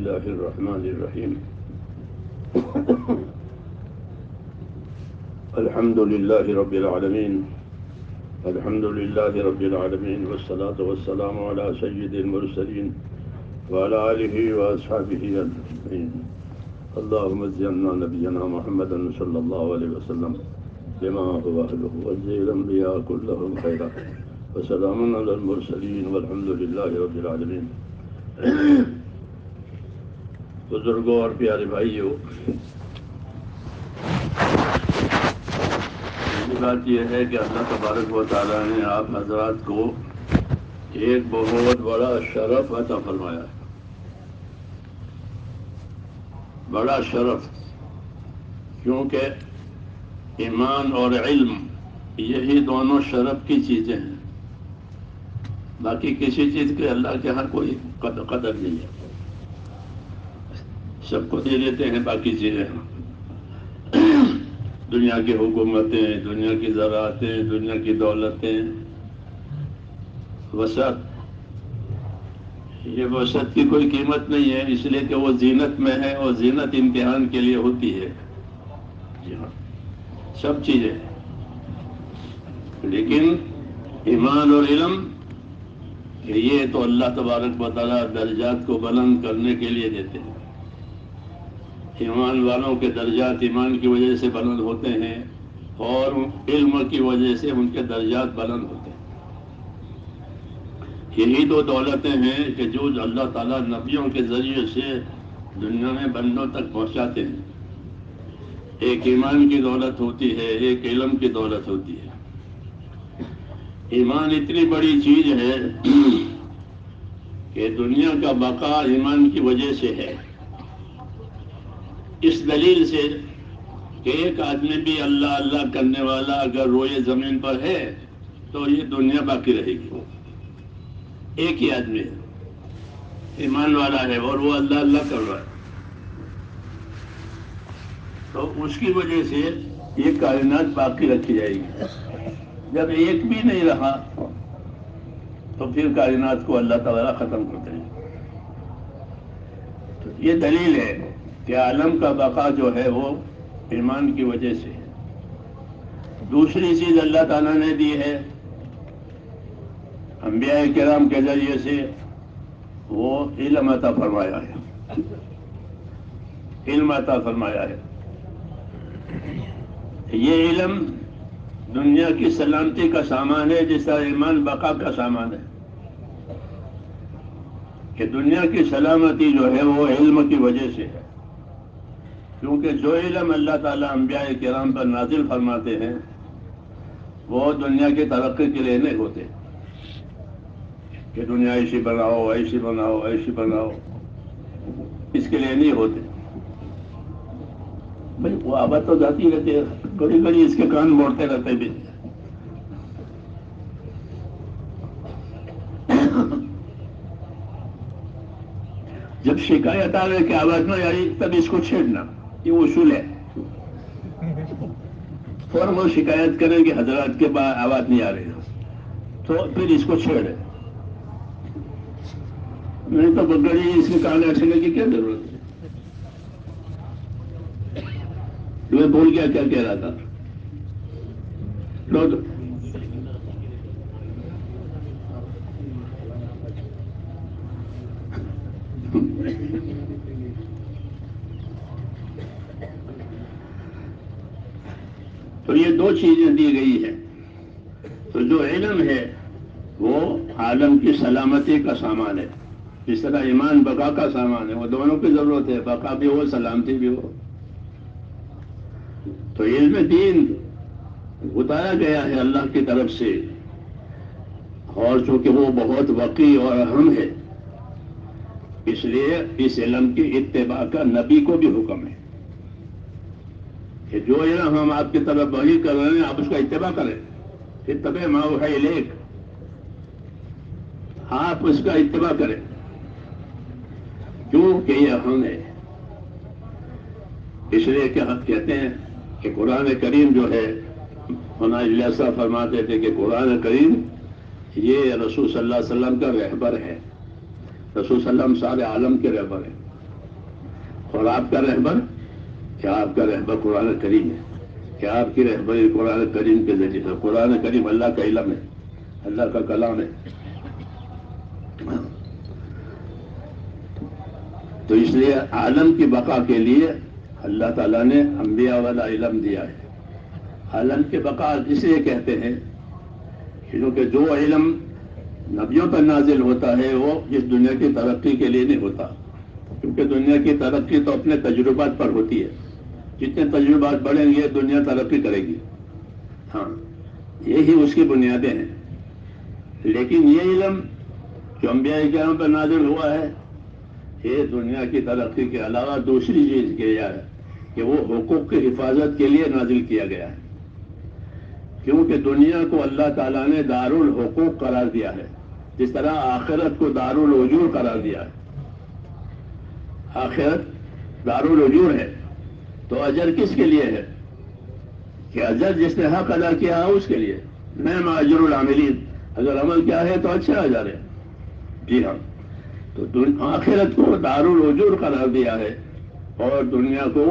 الله الرحمن الرحيم الحمد لله رب العالمين الحمد لله رب العالمين والصلاة والسلام على سيد المرسلين وعلى آله وأصحابه أجمعين اللهم اجعلنا نبينا محمدا صلى الله عليه وسلم بما هو أهله واجزل الأنبياء كلهم خيرا وسلام على المرسلين والحمد لله رب العالمين. بزرگوں اور پیارے بھائیوں، بات یہ ہے کہ اللہ تبارک و تعالیٰ نے آپ حضرات کو ایک بہت بڑا شرف عطا فرمایا ہے. بڑا شرف، کیونکہ ایمان اور علم یہی دونوں شرف کی چیزیں ہیں. باقی کسی چیز کے اللہ کے ہاں کوئی قدر نہیں ہے. سب کو دے دیتے ہیں باقی چیزیں، دنیا کی حکومتیں، دنیا کی زراعتیں، دنیا کی دولتیں، وسعت. یہ وسعت کی کوئی قیمت نہیں ہے، اس لیے کہ وہ زینت میں ہے، اور زینت امتحان کے لیے ہوتی ہے. جی ہاں، سب چیزیں. لیکن ایمان اور علم کہ یہ تو اللہ تبارک و تعالیٰ درجات کو بلند کرنے کے لیے دیتے ہیں. ایمان والوں کے درجات ایمان کی وجہ سے بلند ہوتے ہیں، اور علم کی وجہ سے ان کے درجات بلند ہوتے ہیں. یہی دو دولتیں ہیں کہ جو اللہ تعالیٰ نبیوں کے ذریعے سے دنیا میں بندوں تک پہنچاتے ہیں. ایک ایمان کی دولت ہوتی ہے، ایک علم کی دولت ہوتی ہے. ایمان اتنی بڑی چیز ہے کہ دنیا کا بقا ایمان کی وجہ سے ہے. اس دلیل سے کہ ایک آدمی بھی اللہ اللہ کرنے والا اگر روئے زمین پر ہے تو یہ دنیا باقی رہے گی. ایک ہی آدمی ہے، ایمان والا ہے، اور وہ اللہ اللہ کر رہا ہے، تو اس کی وجہ سے یہ کائنات باقی رکھی جائے گی. جب ایک بھی نہیں رہا تو پھر کائنات کو اللہ تعالیٰ ختم کر دیں گے. تو یہ دلیل ہے کہ عالم کا بقا جو ہے وہ ایمان کی وجہ سے ہے. دوسری چیز اللہ تعالیٰ نے دی ہے انبیاء کرام کے ذریعے سے، وہ علم عطا فرمایا ہے. علم عطا فرمایا ہے. یہ علم دنیا کی سلامتی کا سامان ہے، جس طرح ایمان بقا کا سامان ہے. کہ دنیا کی سلامتی جو ہے وہ علم کی وجہ سے ہے. کیونکہ جو علم اللہ تعالیٰ انبیاء کرام پر نازل فرماتے ہیں وہ دنیا کی ترقی کے لیے نہیں ہوتے کہ دنیا ایسی بناؤ، ایسی بناؤ، ایسی بناؤ. اس کے لیے نہیں ہوتے. بھائی وہ آباد تو جاتی رہتی ہے، گڑی گڑی اس کے کان موڑتے رہتے بھی. جب شکایت آ گئی کہ آواز نہ آئی تب اس کو چھیڑنا، یہ اصول ہے. فوراً وہ شکایت کریں کہ حضرات کے بعد آواز نہیں آ رہی تو پھر اس کو چھیڑے. نہیں تو بگڑی اس کے کان اٹھنے کی کیا ضرورت ہے؟ میں بھول گیا کیا کہہ رہا تھا. تو یہ دو چیزیں دی گئی ہیں. تو جو علم ہے وہ عالم کی سلامتی کا سامان ہے، جس طرح ایمان بقا کا سامان ہے. وہ دونوں کی ضرورت ہے، بقا بھی ہو، سلامتی بھی ہو. تو علم دین اتارا گیا ہے اللہ کی طرف سے، اور چونکہ وہ بہت وقی اور اہم ہے اس لیے اس علم کی اتباع کا نبی کو بھی حکم ہے کہ جو علم ہم آپ کی طرف وحی کر رہے ہیں آپ اس کا اتباع کریں. اتبع ما اوحی الیک، آپ اس کا اتباع کریں کیونکہ یہ اہم ہے. اس لیے کہ ہم کہتے ہیں کہ قرآن کریم جو ہے، مولانا الیاس صاحب فرماتے تھے کہ قرآن کریم یہ رسول صلی اللہ علیہ وسلم کا رہبر ہے. رسول صلی اللہ علیہ وسلم سارے عالم کے رہبر ہیں. اور آپ کا رہبر کیا؟ آپ کا رہبر قرآن کریم ہے. کیا آپ کی رہبری قرآن کریم کے ذریعے سے؟ قرآن کریم اللہ کا علم ہے، اللہ کا کلام ہے. تو اس لیے عالم کی بقا کے لیے اللہ تعالیٰ نے انبیاء والا علم دیا ہے. عالم کی بقا اس لیے کہتے ہیں کیونکہ جو علم نبیوں پر نازل ہوتا ہے وہ اس دنیا کی ترقی کے لیے نہیں ہوتا، کیونکہ دنیا کی ترقی تو اپنے تجربات پر ہوتی ہے. جتنے تجربات بڑھیں گے دنیا ترقی کرے گی. ہاں، یہی اس کی بنیادیں ہیں. لیکن یہ علم جو انبیاء کرام پر نازل ہوا ہے یہ دنیا کی ترقی کے علاوہ دوسری چیز کیا ہے کہ وہ حقوق کی حفاظت کے لیے نازل کیا گیا ہے. کیونکہ دنیا کو اللہ تعالیٰ نے دارالحقوق قرار دیا ہے، جس طرح آخرت کو دارالوجور قرار دیا ہے. آخرت دارالوجور ہے تو اجر کس کے لیے ہے؟ کہ اجر جس نے حق ادا کیا ہے اس کے لیے. نعم اجر العاملین، اگر عمل کیا ہے تو اچھا اجر ہے. جی ہاں، تو آخرت کو دارالوجور قرار دیا ہے اور دنیا کو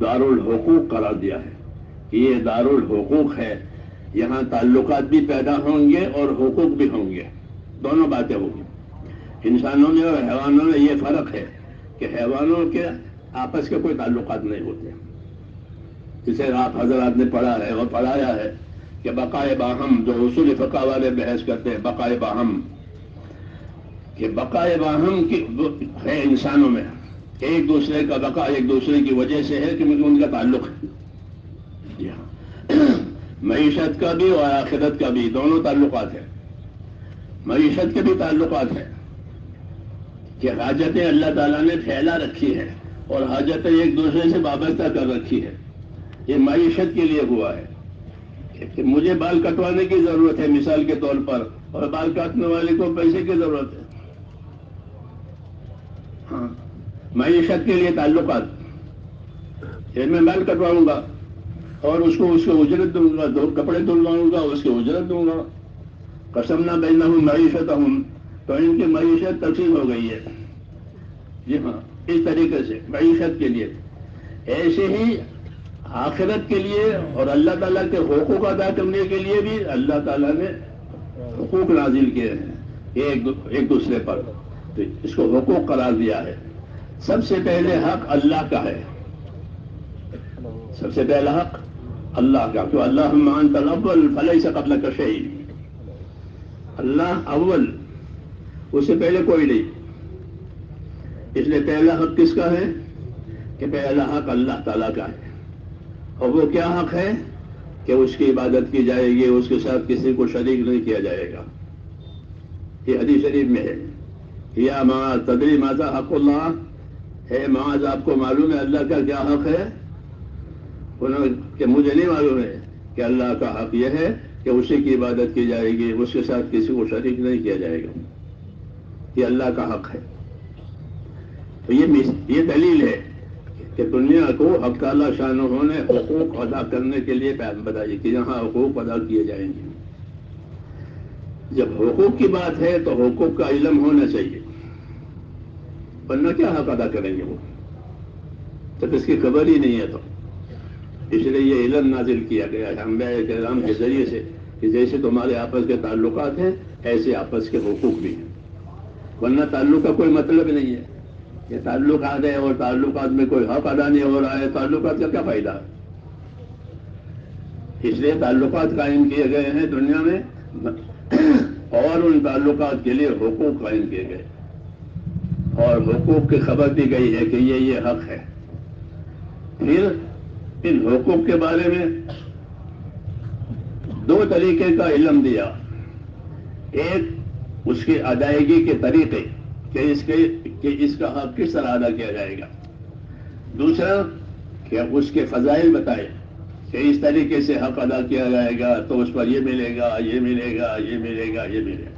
دارالحقوق قرار دیا ہے. یہ دارالحقوق ہے، یہاں تعلقات بھی پیدا ہوں گے اور حقوق بھی ہوں گے، دونوں باتیں ہوں گی. انسانوں میں اور حیوانوں میں یہ فرق ہے کہ حیوانوں کے آپس کے کوئی تعلقات نہیں ہوتے. جسے آپ حضرات نے پڑھا ہے اور پڑھایا ہے کہ بقائے باہم، جو اصول فقہ والے بحث کرتے ہیں بقائے باہم، کہ بقائے باہم کی ہے انسانوں میں. ایک دوسرے کا بقا ایک دوسرے کی وجہ سے ہے کہ ان کا تعلق ہے. جی ہاں، معیشت کا بھی اور آخرت کا بھی دونوں تعلقات ہیں. معیشت کے بھی تعلقات ہیں کہ حاجتیں اللہ تعالیٰ نے پھیلا رکھی ہیں اور حاجتیں ایک دوسرے سے وابستہ کر رکھی ہے. یہ معیشت کے لیے ہوا ہے کہ مجھے بال کٹوانے کی ضرورت ہے مثال کے طور پر، اور بال کاٹنے والے کو پیسے کی ضرورت ہے. ہاں، معیشت کے لیے تعلقات. میں بال کٹواؤں گا اور اس کو اجرت دوں گا، دو کپڑے دھلواؤں گا اس کی اجرت دوں گا. قسمنا بینہم معیشتہم، تو ان کی معیشت تقسیم ہو گئی ہے. جی ہاں، اس طریقے سے معیشت کے لیے. ایسے ہی آخرت کے لیے اور اللہ تعالیٰ کے حقوق ادا کرنے کے لیے بھی اللہ تعالیٰ نے حقوق نازل کیے ہیں ایک دوسرے پر. تو اس کو حقوق قرار دیا ہے. سب سے پہلے حق اللہ کا ہے، سب سے پہلا حق اللہ کا. تو اللہم انت الاول فلیس قبلک شیء، اللہ اول، اس سے پہلے کوئی نہیں. اس لیے پہلا حق کس کا ہے؟ کہ پہلا حق اللہ تعالیٰ کا ہے. اور وہ کیا حق ہے؟ کہ اس کی عبادت کی جائے گی، اس کے ساتھ کسی کو شریک نہیں کیا جائے گا. یہ حدیث شریف میں ہے. یا معاذ تدری ماذا حق اللہ، ہے معاذ آپ کو معلوم ہے اللہ کا کیا حق ہے؟ کہ مجھے نہیں معلوم ہے کہ اللہ کا حق یہ ہے کہ اسی کی عبادت کی جائے گی، اس کے ساتھ کسی کو شریک نہیں کیا جائے گا. یہ اللہ کا حق ہے. تو یہ دلیل ہے کہ دنیا کو حق تعالیٰ شانہ نے حقوق ادا کرنے کے لیے بتائی کہ یہاں حقوق ادا کیے جائیں گے. جب حقوق کی بات ہے تو حقوق کا علم ہونا چاہیے، ورنہ کیا حق ادا کریں گے وہ جب اس کی خبر ہی نہیں ہے. تو اس لیے یہ علم نازل کیا گیا ہے انبیاء کرام کے ذریعے سے کہ جیسے تمہارے آپس کے تعلقات ہیں ایسے آپس کے حقوق بھی ہیں. ورنہ تعلق کا کوئی مطلب نہیں ہے. یہ تعلقات ہے اور تعلقات میں کوئی حق ادا نہیں ہو رہا ہے، تعلقات کا کیا فائدہ؟ اس لیے تعلقات قائم کیے گئے ہیں دنیا میں اور ان تعلقات کے لیے حقوق قائم کیے گئے اور حقوق کی خبر دی گئی ہے کہ یہ حق ہے. پھر ان حقوق کے بارے میں دو طریقے کا علم دیا. ایک اس کی ادائیگی کے طریقے کہ اس کا حق کس طرح ادا کیا جائے گا. دوسرا کہ اس کے فضائل بتائے کہ اس طریقے سے حق ادا کیا جائے گا تو اس پر یہ ملے گا، یہ ملے گا، یہ ملے گا، یہ ملے گا.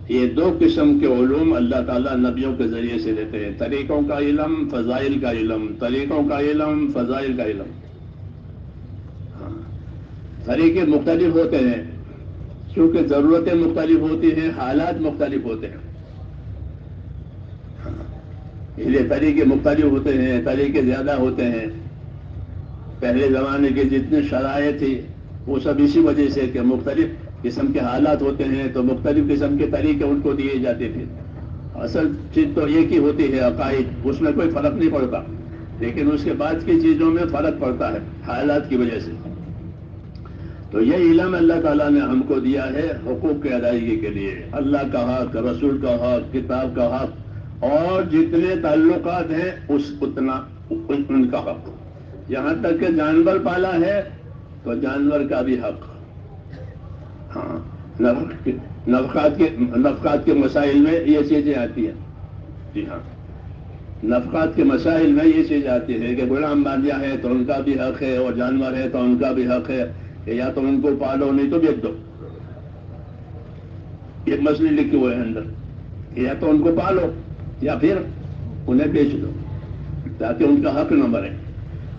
یہ دو قسم کے علوم اللہ تعالیٰ نبیوں کے ذریعے سے دیتے ہیں. طریقوں کا علم، فضائل کا علم. طریقوں کا علم، فضائل کا علم. ہاں، طریقے مختلف ہوتے ہیں کیونکہ ضرورتیں مختلف ہوتی ہیں، حالات مختلف ہوتے ہیں. اس لیے طریقے مختلف ہوتے ہیں، طریقے زیادہ ہوتے ہیں. پہلے زمانے کے جتنے شرائط تھی وہ سب اسی وجہ سے کہ مختلف قسم کے حالات ہوتے ہیں تو مختلف قسم کے طریقے ان کو دیے جاتے تھے. اصل چیز تو ایک ہی ہوتی ہے عقائد، اس میں کوئی فرق نہیں پڑتا، لیکن اس کے بعد کی چیزوں میں فرق پڑتا ہے حالات کی وجہ سے. تو یہ علم اللہ تعالیٰ نے ہم کو دیا ہے حقوق کی ادائیگی کے لیے. اللہ کا حق، رسول کا حق، کتاب کا حق، اور جتنے تعلقات ہیں اتنا ان کا حق. یہاں تک کہ جانور پالا ہے تو جانور کا بھی حق. ہاں، نفقات کے مسائل میں یہ چیزیں آتی ہیں. جی ہاں، نفقات کے مسائل میں یہ چیز آتی ہے کہ غلام باندیا ہے تو ان کا بھی حق ہے، اور جانور ہے تو ان کا بھی حق ہے کہ یا تو ان کو پالو نہیں تو بیچ دو. یہ مسئلے لکھے ہوئے ہیں اندر، یا تو ان کو پالو یا پھر انہیں بیچ دو تاکہ ان کا حق نہ مرے.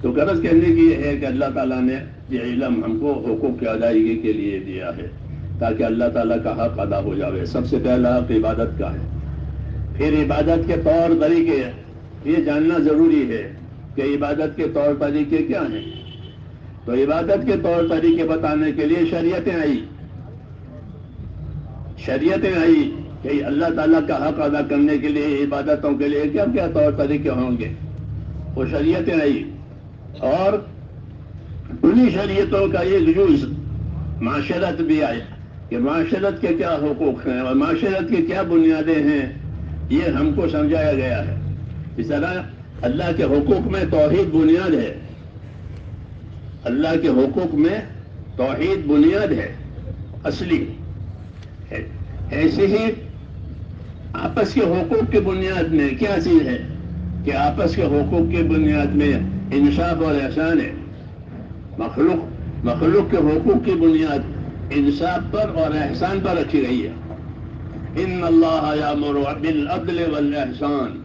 تو غرض کہنے کی یہ ہے کہ اللہ تعالیٰ نے یہ علم ہم کو حقوق کی ادائیگی کے لیے دیا ہے تاکہ اللہ تعالیٰ کا حق ادا ہو جائے. سب سے پہلا حق عبادت کا ہے. پھر عبادت کے طور طریقے یہ جاننا ضروری ہے کہ عبادت کے طور طریقے کیا ہیں. تو عبادت کے طور طریقے بتانے کے لیے شریعتیں آئی کہ اللہ تعالیٰ کا حق ادا کرنے کے لیے عبادتوں کے لیے کیا کیا طور طریقے ہوں گے. وہ شریعتیں آئی، اور انہی شریعتوں کا ایک جز معاشرت بھی آیا کہ معاشرت کے کیا حقوق ہیں اور معاشرت کی کیا بنیادیں ہیں. یہ ہم کو سمجھایا گیا ہے. اس طرح اللہ کے حقوق میں توحید بنیاد ہے. اللہ کے حقوق میں توحید بنیاد ہے، اصلی ہے. ایسے ہی آپس کے حقوق کی بنیاد میں کیا چیز ہے کہ آپس کے حقوق کی بنیاد میں انصاف اور احسان ہے. مخلوق کے حقوق کی بنیاد انصاف پر اور احسان پر رکھی گئی ہے. ان اللہ یامر بالعدل والاحسان.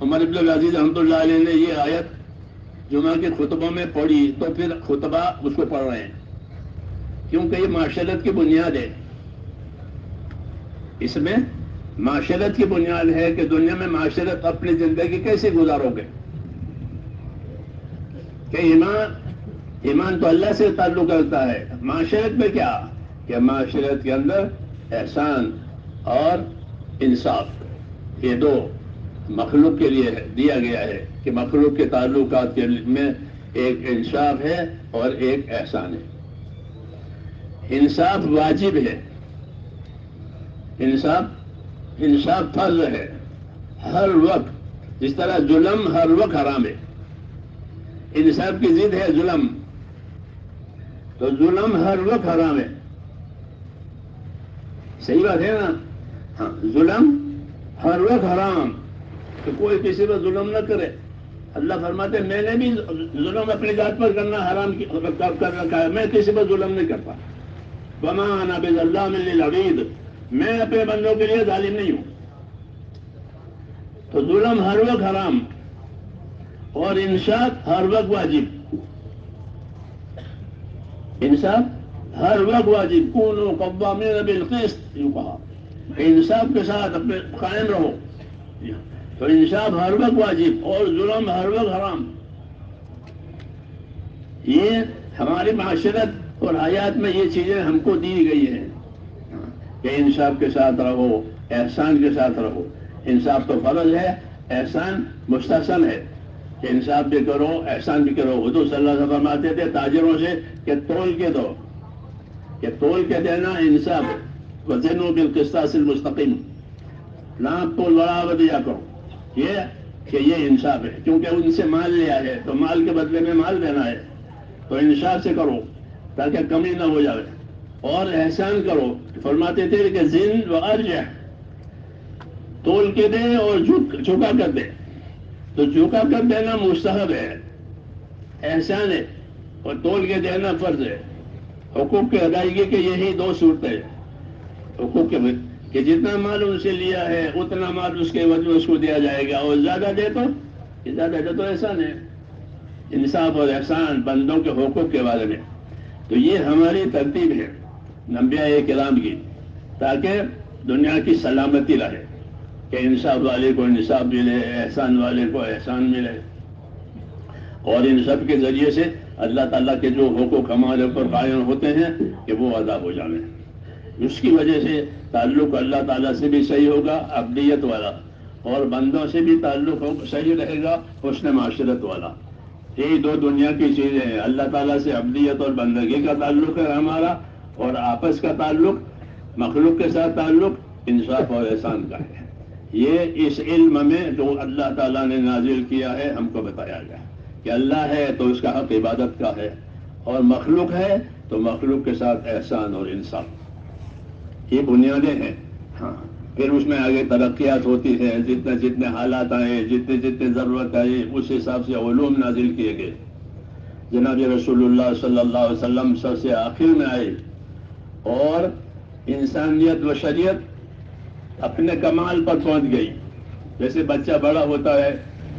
عمر بن العزیز رحمۃ اللہ علیہ نے یہ آیت جمعہ کے خطبوں میں پڑھی تو پھر خطبہ اس کو پڑھ رہے ہیں کیونکہ یہ معاشرت کی بنیاد ہے. اس میں معاشرت کی بنیاد ہے کہ دنیا میں معاشرت اپنی زندگی کیسے گزارو گے. کہ ایمان تو اللہ سے تعلق رکھتا ہے. معاشرت میں کیا کہ معاشرت کے اندر احسان اور انصاف، یہ دو مخلوق کے لیے دیا گیا ہے کہ مخلوق کے تعلقات کے میں ایک انصاف ہے اور ایک احسان ہے. انصاف واجب ہے، انصاف فرض ہے ہر وقت. جس طرح ظلم ہر وقت حرام ہے، انصاف کی ضد ہے ظلم، تو ظلم ہر وقت حرام ہے. صحیح بات ہے نا؟ ہاں، ظلم ہر وقت حرام، کہ کوئی کسی پر ظلم نہ کرے. اللہ فرماتے میں نے بھی ظلم اپنی ذات پر کرنا حرام کر رکھا ہے، میں کسی پر ظلم نہیں کرتا. وما انا بظلام للعبید، میں اپنے بندوں کے لیے ظالم نہیں ہوں. تو ظلم ہر وقت حرام اور انصاف ہر وقت واجب. انصاف ہر وقت واجب. کونوا قوامین بالقسط، یوں کہا، انصاف کے ساتھ اپنے قائم رہو. تو انصاف ہر وقت واجب اور ظلم ہر وقت حرام. یہ ہماری معاشرت اور حیات میں یہ چیزیں ہم کو دی گئی ہیں کہ انصاف کے ساتھ رہو، احسان کے ساتھ رہو. انصاف تو فرض ہے، احسان مستحسن ہے کہ انصاف بھی کرو، احسان بھی کرو. حضور صلی اللہ علیہ وسلم فرماتے تھے تاجروں سے کہ تول کے دو، کہ تول کے دینا انصاف. وزنوا بالقسطاس المستقیم، ناپ تول برابر دیا کرو. یہ انصاف ہے، کیونکہ ان سے مال لیا ہے تو مال کے بدلے میں مال دینا ہے، تو انصاف سے کرو تاکہ کمی نہ ہو جائے. اور احسان کرو. فرماتے تھے کہ زن و ارجح، تول کے دے اور جھکا کر دے. تو جھکا کر دینا مستحب ہے، احسان ہے، اور تول کے دینا فرض ہے. حقوق کی ادائیگی کے یہی دو صورتیں. حقوق کے کہ جتنا مال ان سے لیا ہے اتنا مال اس کے وجہ اس کو دیا جائے گا، اور زیادہ دے تو احسان ہے. انصاف اور احسان بندوں کے حقوق کے بارے میں. تو یہ ہماری ترتیب ہے انبیاء کرام کی، تاکہ دنیا کی سلامتی رہے. کہ انصاف والے کو انصاف ملے، احسان والے کو احسان ملے، اور ان سب کے ذریعے سے اللہ تعالیٰ کے جو حقوق ہمارے اوپر قائم ہوتے ہیں کہ وہ ادا ہو جائیں۔ اس کی وجہ سے تعلق اللہ تعالیٰ سے بھی صحیح ہوگا، عبدیت والا، اور بندوں سے بھی تعلق صحیح رہے گا، حسن معاشرت والا۔ یہی دو دنیا کی چیزیں ہیں، اللہ تعالیٰ سے عبدیت اور بندگی کا تعلق ہے ہمارا، اور آپس کا تعلق، مخلوق کے ساتھ تعلق انصاف اور احسان کا ہے۔ یہ اس علم میں جو اللہ تعالیٰ نے نازل کیا ہے ہم کو بتایا گیا کہ اللہ ہے تو اس کا حق عبادت کا ہے، اور مخلوق ہے تو مخلوق کے ساتھ احسان اور انصاف، یہ بنیادیں ہیں۔ ہاں، پھر اس میں آگے ترقیات ہوتی ہیں، جتنے جتنے حالات آئے، جتنے جتنے ضرورت آئی، اس حساب سے علوم نازل کیے گئے۔ جناب رسول اللہ صلی اللہ علیہ وسلم سب سے آخر میں آئے، اور انسانیت و شریعت اپنے کمال پر پہنچ گئی۔ جیسے بچہ بڑا ہوتا ہے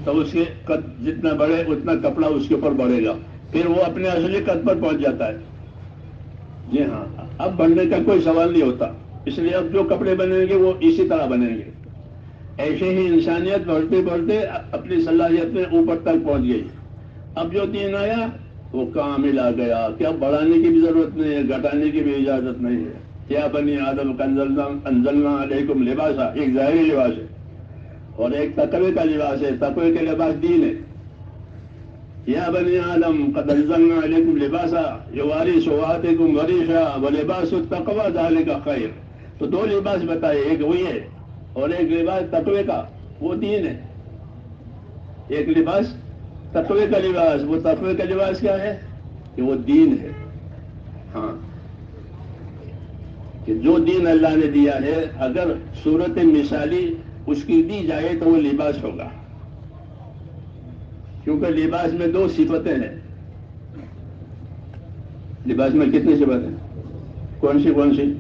تو اس کے قد جتنا بڑھے اتنا کپڑا اس کے اوپر بڑھے گا، پھر وہ اپنے اصلی قد پر پہنچ جاتا ہے۔ جی ہاں، اب بڑھنے کا کوئی سوال نہیں ہوتا، اس لیے اب جو کپڑے بنیں گے وہ اسی طرح بنیں گے۔ ایسے ہی انسانیت بڑھتے بڑھتے اپنی صلاحیت میں اوپر تک پہنچ گئی۔ اب جو دین آیا وہ کامل آ گیا کہ اب بڑھانے کی بھی ضرورت نہیں ہے، گھٹانے کی بھی اجازت نہیں ہے۔ یا بنی آدم انزلنا علیکم لباسا، ایک ظاہری لباس ہے اور ایک تقوی کا لباس ہے۔ تقوی کا لباس دین ہے۔ یا بنی آدم قد انزلنا علیکم لباسا یواری سوآتکم وریشا ولباس التقوی ذالک خیر۔ تو دو لباس بتائے، ایک وہی ہے اور ایک لباس تقوی کا، وہ دین ہے۔ ایک لباس تقوی کا لباس، وہ تقوی کا لباس کیا ہے کہ وہ دین ہے۔ ہاں، کہ جو دین اللہ نے دیا ہے اگر صورت مثالی اس کی دی جائے تو وہ لباس ہوگا، کیونکہ لباس میں دو صفتیں ہیں۔ لباس میں کتنی صفتیں؟ کون سی کون سی؟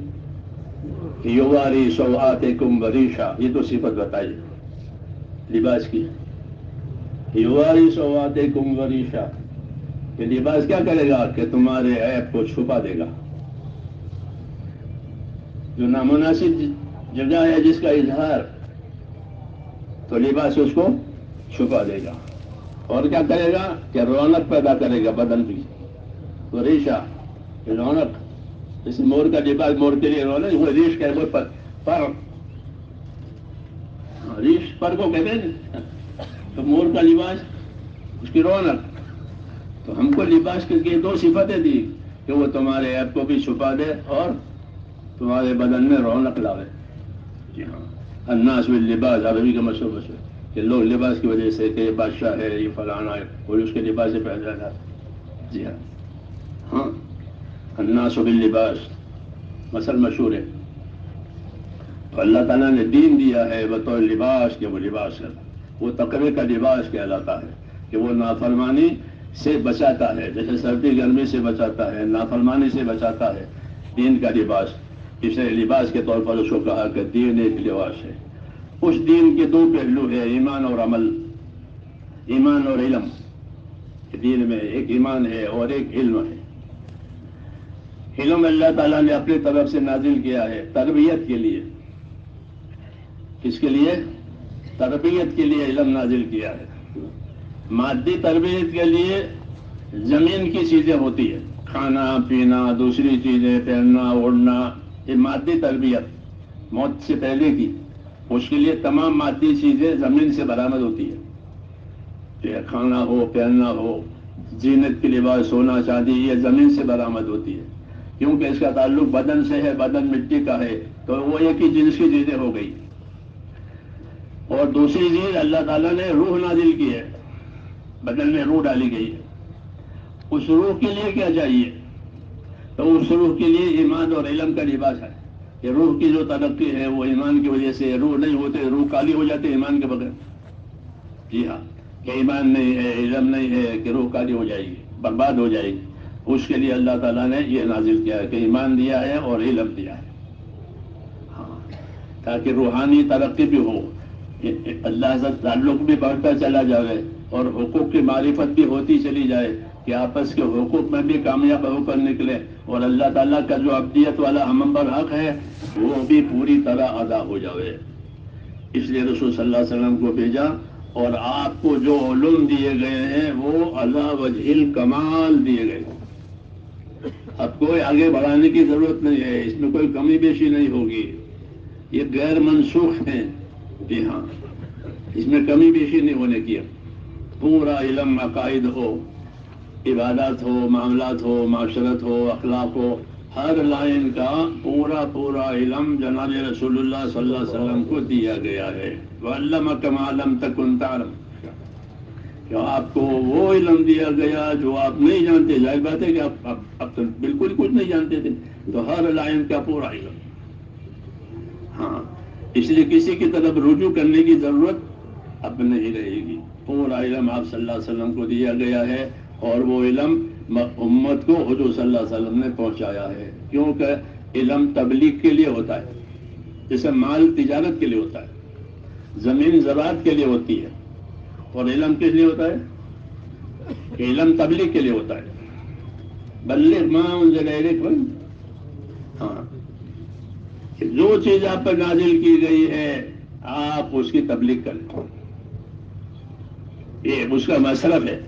یواری سوآتکم وریشا، یہ تو صفت بتائی لباس کی۔ یواری سوآتکم وریشا، یہ لباس کیا کرے گا کہ تمہارے عیب کو چھپا دے گا۔ جو نامناسب جگہ ہے جس کا اظہار، تو لباس اس کو چھپا دے گا، اور کیا کرے گا کہ رونق پیدا کرے گا بدن کی۔ وریشا، رونق، جیسے مور کا لباس مور کے لیے رونق، وہ ریش کا پر، ریش پر کو کہتے ہیں، تو مور کا لباس اس کی رونق۔ تو ہم کو لباس کے دو صفتیں دی کہ وہ تمہارے عیب کو بھی چھپا دے اور تمہارے بدن میں رونق لاوے۔ جی ہاں، الناس باللباس، عربی کا مشہور کہ لوگ لباس کی وجہ سے کہ یہ بادشاہ ہے، یہ فلانا ہے، اور اس کے لباس سے پہچانا جاتا ہے۔ جی ہاں، ہاں، الناس باللباس مثل مشہور ہے۔ تو اللہ تعالیٰ نے دین دیا ہے بطور لباس کہ وہ لباس ہے، وہ تقوی کا لباس کہلاتا ہے کہ وہ نافرمانی سے بچاتا ہے، جیسے سردی گرمی سے بچاتا ہے، نافرمانی سے بچاتا ہے۔ دین کا لباس، اسے لباس کے طور پر اس کو کہا کہ دین ایک لباس ہے۔ اس دین کے دو پہلو ہے، ایمان اور عمل، ایمان اور علم۔ دین میں ایک ایمان ہے اور ایک علم ہے۔ علم اللہ تعالیٰ نے اپنی طرف سے نازل کیا ہے تربیت کے لیے۔ کس کے لیے؟ تربیت کے لیے علم نازل کیا ہے۔ مادی تربیت کے لیے زمین کی چیزیں ہوتی ہیں، کھانا پینا، دوسری چیزیں، پہننا اوڑھنا، یہ مادی تربیت موت سے پہلے کی۔ اس کے لیے تمام مادی چیزیں زمین سے برآمد ہوتی ہے، چاہے کھانا ہو، پہننا ہو، زینت کے لباس، سونا چاندی، یہ زمین سے برآمد ہوتی ہے، کیونکہ اس کا تعلق بدن سے ہے، بدن مٹی کا ہے، تو وہ ایک ہی جنس کی چیزیں ہو گئی۔ اور دوسری چیز اللہ تعالیٰ نے روح نازل کی ہے، بدن میں روح ڈالی گئی ہے۔ اس روح کے لیے کیا چاہیے؟ تو اس روح کے لیے ایمان اور علم کا لباس ہے کہ روح کی جو ترقی ہے وہ ایمان کی وجہ سے، روح نہیں ہوتے روح کالی ہو جاتی ایمان کے بغیر۔ جی ہاں، کہ ایمان نہیں ہے، علم نہیں ہے کہ روح کالی ہو جائے گی، برباد ہو جائے گی۔ اس کے لیے اللہ تعالیٰ نے یہ نازل کیا ہے کہ ایمان دیا ہے اور علم دیا ہے، ہاں، تاکہ روحانی ترقی بھی ہو، اللہ سے تعلق بھی بڑھتا چلا جائے اور حقوق کی معرفت بھی ہوتی چلی جائے کہ آپس کے حقوق میں بھی کامیاب ہو کر نکلے، اور اللہ تعالیٰ کا جو عبدیت والا ہم پر حق ہے وہ بھی پوری طرح ادا ہو جائے۔ اس لیے رسول صلی اللہ علیہ وسلم کو بھیجا، اور آپ کو جو علوم دیے گئے ہیں وہ علی وجہ الکمال دیے گئے ہیں۔ اب کوئی آگے بڑھانے کی ضرورت نہیں ہے، اس میں کوئی کمی بیشی نہیں ہوگی، یہ غیر منسوخ ہیں، جی ہاں، اس میں کمی بیشی نہیں ہونے کی۔ پورا علم، عقائد ہو، عبادات ہو، معاملات ہو، معاشرت ہو، اخلاق ہو، ہر لائن کا پورا علم جناب رسول اللہ صلی اللہ علیہ وسلم کو دیا گیا ہے۔ وَعَلَّمَكَ مَا لَمْ تَكُنْ تَعْلَمُ، کہ آپ کو وہ علم دیا گیا جو آپ نہیں جانتے۔ ظاہر بات ہے کہ آپ تو بالکل کچھ نہیں جانتے تھے، تو ہر لائن کا پورا علم۔ ہاں، اس لیے کسی کی طرف رجوع کرنے کی ضرورت اب نہیں رہے گی، پورا علم آپ صلی اللہ علیہ وسلم کو دیا گیا ہے، اور وہ علم امت کو حضور صلی اللہ علیہ وسلم نے پہنچایا ہے، کیونکہ علم تبلیغ کے لیے ہوتا ہے، جیسے مال تجارت کے لیے ہوتا ہے، زمین زراعت کے لیے ہوتی ہے، اور علم کس لیے ہوتا ہے؟ کہ علم تبلیغ کے لیے ہوتا ہے۔ بلغ ما انزل الیک، ہاں، جو چیز آپ پر نازل کی گئی ہے آپ اس کی تبلیغ کریں، یہ اس کا مصرف ہے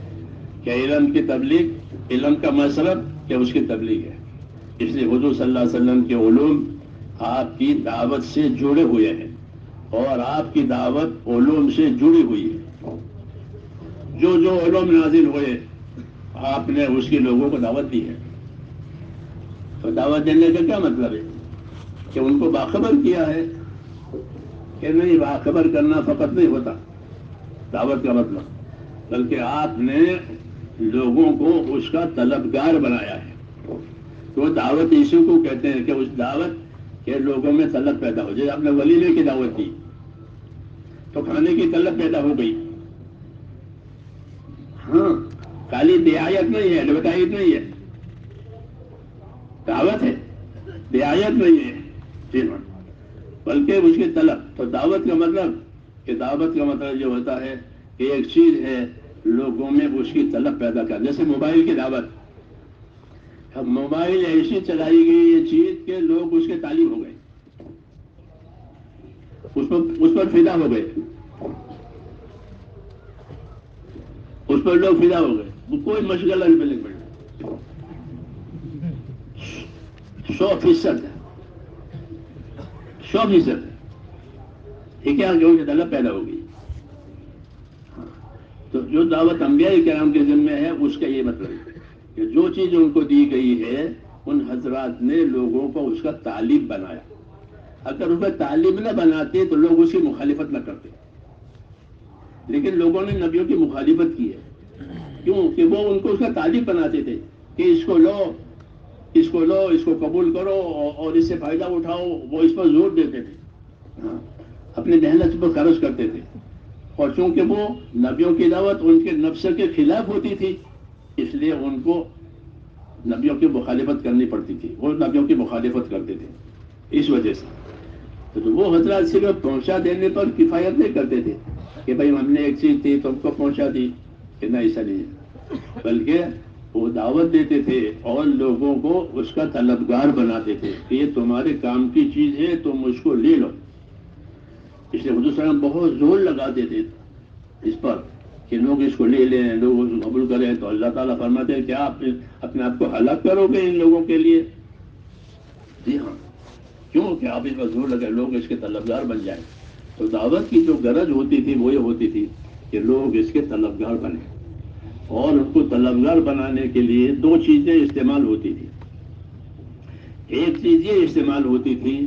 کہ علم کی تبلیغ، علم کا مصرف کہ اس کی تبلیغ ہے۔ اس لیے حضور صلی اللہ علیہ وسلم کے علوم آپ کی دعوت سے جڑے ہوئے ہیں، اور آپ کی دعوت علوم سے جڑی ہوئی ہے۔ جو علوم نازل ہوئے آپ نے اس کی لوگوں کو دعوت دی ہے۔ تو دعوت دینے کا کیا مطلب ہے؟ کہ ان کو باخبر کیا ہے، کہ نہیں، باخبر کرنا فقط نہیں ہوتا دعوت کا مطلب، بلکہ آپ نے لوگوں کو اس کا طلبگار بنایا ہے۔ تو دعوت اسی کو کہتے ہیں کہ اس دعوت کے لوگوں میں طلب پیدا ہو جائے۔ آپ نے ولیمے کی دعوت دی تو کھانے کی طلب پیدا ہو گئی، ہاں، خالی دعایت نہیں ہے، ایڈورٹائز نہیں ہے، دعوت ہے، دعایت نہیں ہے، جی ہاں، بلکہ اس کی طلب۔ تو دعوت کا مطلب، کہ دعوت کا مطلب یہ ہوتا ہے کہ ایک چیز ہے لوگوں میں اس کی طلب پیدا کر، جیسے موبائل کی دعوت۔ اب موبائل ایسی چلائی گئی یہ چیز کہ لوگ اس کے طالب ہو گئے، اس پر فدا ہو گئے، اس پر لوگ فدا ہو گئے، وہ کوئی مشغلہ نہیں ملے پڑے، 100%، 100%، یہ کیا کہ طلب پیدا ہو گئی۔ تو جو دعوت انبیاء کرام کے ذمہ ہے اس کا یہ مطلب ہے کہ جو چیز ان کو دی گئی ہے ان حضرات نے لوگوں کو اس کا طالب بنایا۔ اگر اس کا طالب نہ بناتے تو لوگ اس کی مخالفت نہ کرتے، لیکن لوگوں نے نبیوں کی مخالفت کی ہے، کیوں کہ وہ ان کو اس کا طالب بناتے تھے کہ اس کو لو، اس کو لو، اس کو قبول کرو اور اس سے فائدہ اٹھاؤ، وہ اس پر زور دیتے تھے، ہاں، اپنے محنت پر خرچ کرتے تھے، اور چونکہ وہ نبیوں کی دعوت ان کے نفس کے خلاف ہوتی تھی اس لیے ان کو نبیوں کی مخالفت کرنی پڑتی تھی، وہ نبیوں کی مخالفت کرتے تھے اس وجہ سے۔ تو وہ حضرات صرف پہنچا دینے پر کفایت نہیں کرتے تھے کہ بھائی ہم نے ایک چیز تھی تم کو پہنچا دی، کہ نہ، ایسا نہیں ہے، بلکہ وہ دعوت دیتے تھے اور لوگوں کو اس کا طلبگار بناتے تھے کہ یہ تمہارے کام کی چیز ہے، تم اس کو لے لو۔ اس لیے حضور صلی اللہ علیہ وسلم بہت زور لگاتے تھے اس پر کہ لوگ اس کو لے لیں، لوگ اس کو قبول کریں، تو اللہ تعالیٰ فرماتے ہیں کہ آپ اپنے آپ کو ہلاک کرو گے ان لوگوں کے لیے، جی ہاں، کیوں کہ آپ اس پر زور لگے لوگ اس کے طلبگار بن جائیں۔ تو دعوت کی جو غرض ہوتی تھی وہ یہ ہوتی تھی کہ لوگ اس کے طلبگار بنیں، اور ان کو طلبگار بنانے کے لیے دو چیزیں استعمال ہوتی تھی۔ ایک چیز یہ استعمال ہوتی تھی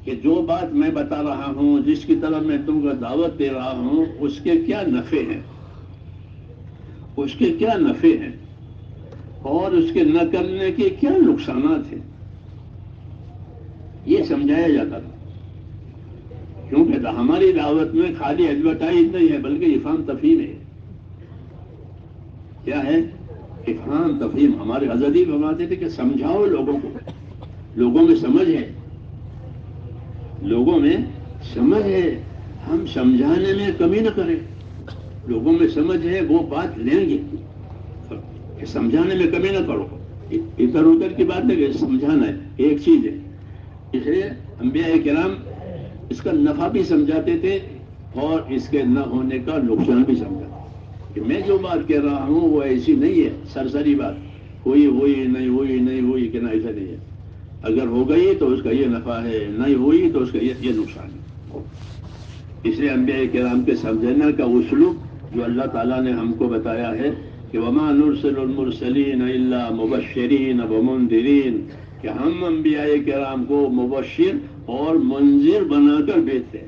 کہ جو بات میں بتا رہا ہوں، جس کی طرف میں تم کو دعوت دے رہا ہوں، اس کے کیا نفع ہیں، اس کے کیا نفع ہیں، اور اس کے نہ کرنے کے کیا نقصانات ہیں، یہ سمجھایا جاتا تھا۔ کیونکہ ہماری دعوت میں خالی ایڈورٹائز نہیں ہے بلکہ افہام تفہیم ہے۔ کیا ہے؟ افہام تفہیم۔ ہمارے حضرت ہی فرماتے تھے کہ سمجھاؤ لوگوں کو، لوگوں میں سمجھ ہے، لوگوں میں سمجھ ہے، ہم سمجھانے میں کمی نہ کریں، لوگوں میں سمجھ ہے وہ بات لیں گے، کہ سمجھانے میں کمی نہ کرو، ادھر ادھر کی بات نہیں، کہ سمجھانا ہے ایک چیز ہے۔ اس لیے انبیاء کرام اس کا نفع بھی سمجھاتے تھے اور اس کے نہ ہونے کا نقصان بھی سمجھاتے کہ میں جو بات کہہ رہا ہوں وہ ایسی نہیں ہے سرسری بات، ہوئی نہیں ہوئی نہیں ہوئی کہ نہ ایسا نہیں ہے، اگر ہو گئی تو اس کا یہ نفع ہے، نہیں ہوئی تو اس کا یہ نقصان ہے۔ اس لیے انبیاء کرام کے سمجھنے کا اسلوب جو اللہ تعالیٰ نے ہم کو بتایا ہے کہ وما نرسل المرسلین الا مبشرین ومنذرین، کہ ہم انبیاء کرام کو مبشر اور منذر بنا کر بھیجتے ہیں۔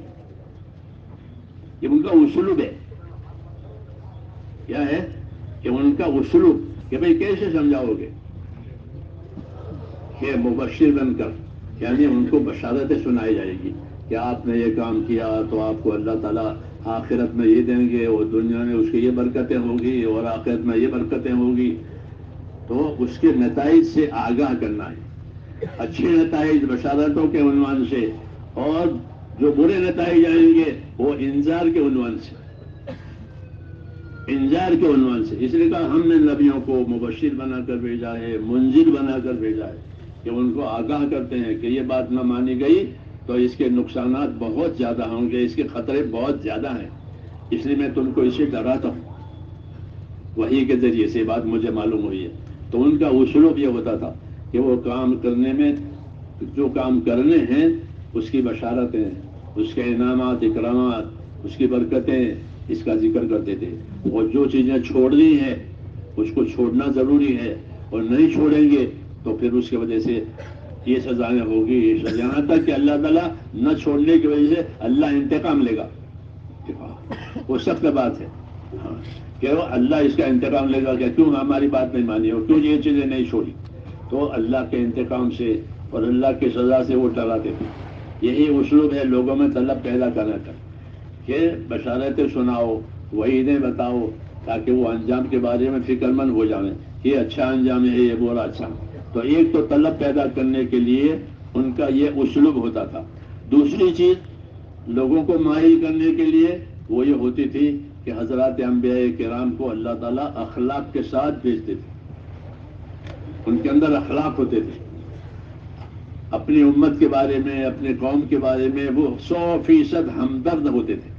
یہ ان کا اسلوب ہے۔ کیا ہے کہ ان کا اسلوب کہ بھئی کیسے سمجھاؤ گے کہ مبشر بن کر، یعنی ان کو بشارتیں سنائی جائے گی کہ آپ نے یہ کام کیا تو آپ کو اللہ تعالیٰ آخرت میں یہ دیں گے اور دنیا میں اس کی یہ برکتیں ہوگی اور آخرت میں یہ برکتیں ہوگی، تو اس کے نتائج سے آگاہ کرنا ہے، اچھے نتائج بشارتوں کے عنوان سے، اور جو برے نتائج آئیں گے وہ انذار کے عنوان سے، انذار کے عنوان سے۔ اس لیے کہا ہم نے نبیوں کو مبشر بنا کر بھیجا ہے، منذر بنا کر بھیجا ہے، کہ ان کو آگاہ کرتے ہیں کہ یہ بات نہ مانی گئی تو اس کے نقصانات بہت زیادہ ہوں گے، اس کے خطرے بہت زیادہ ہیں، اس لیے میں تم کو اسے ڈراتا ہوں۔ وحی کے ذریعے سے بات مجھے معلوم ہوئی ہے۔ تو ان کا اسلوب یہ ہوتا تھا کہ وہ کام کرنے میں، جو کام کرنے ہیں اس کی بشارتیں، اس کے انعامات اکرامات، اس کی برکتیں، اس کا ذکر کرتے تھے، اور جو چیزیں چھوڑنی ہیں اس کو چھوڑنا ضروری ہے، اور نہیں چھوڑیں گے تو پھر اس کی وجہ سے یہ سزائیں ہوگی، یہاں تک کہ اللہ تعالیٰ نہ چھوڑنے کی وجہ سے اللہ انتقام لے گا۔ وہ سخت بات ہے کہ وہ اللہ اس کا انتقام لے گا کہ کیوں ہماری بات نہیں مانی اور کیوں یہ چیزیں نہیں چھوڑی، تو اللہ کے انتقام سے اور اللہ کی سزا سے وہ ٹلاتے تھے۔ یہی اسلوب ہے لوگوں میں طلب پیدا کرنے کا کہ بشارتیں سناؤ، وعیدیں بتاؤ، تاکہ وہ انجام کے بارے میں فکر مند ہو جائیں، یہ اچھا انجام ہے، یہ برا اچھا۔ تو ایک تو طلب پیدا کرنے کے لیے ان کا یہ اسلوب ہوتا تھا۔ دوسری چیز لوگوں کو مائل کرنے کے لیے وہ یہ ہوتی تھی کہ حضرات انبیاء کرام کو اللہ تعالیٰ اخلاق کے ساتھ بھیجتے تھے، ان کے اندر اخلاق ہوتے تھے، اپنی امت کے بارے میں، اپنے قوم کے بارے میں وہ 100% ہمدرد ہوتے تھے،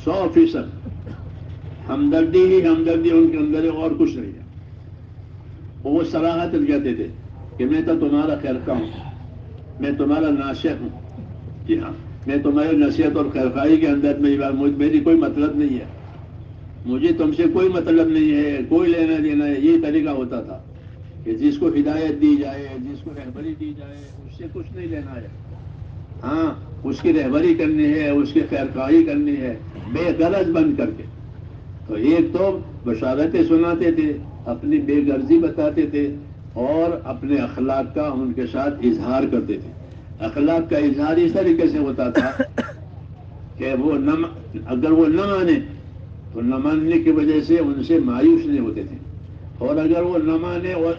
100% ہمدردی ہی ہمدردی ان کے اندر ہے، اور کچھ نہیں ہے۔ وہ صراحت کہتے تھے کہ میں تو تمہارا خیرخواہ ہوں، میں تمہارا ناصح ہوں، جی ہاں، میں تمہاری نصیحت اور خیرخواہی کے اندر میری کوئی مطلب نہیں ہے، مجھے تم سے کوئی مطلب نہیں ہے، کوئی لینا دینا ہے۔ یہ طریقہ ہوتا تھا کہ جس کو ہدایت دی جائے، جس کو رہبری دی جائے، اس سے کچھ نہیں لینا ہے، ہاں اس کی رہبری کرنی ہے، اس کی خیرخواہی کرنی ہے، بے غرض بن کر کے۔ تو ایک تو بشارتیں سناتے تھے، اپنی بے غرضی بتاتے تھے، اور اپنے اخلاق کا ان کے ساتھ اظہار کرتے تھے۔ اخلاق کا اظہار اس طریقے سے ہوتا تھا کہ وہ اگر وہ نہ مانے تو نہ ماننے کی وجہ سے ان سے مایوس نہیں ہوتے تھے، اور اگر وہ نہ مانے اور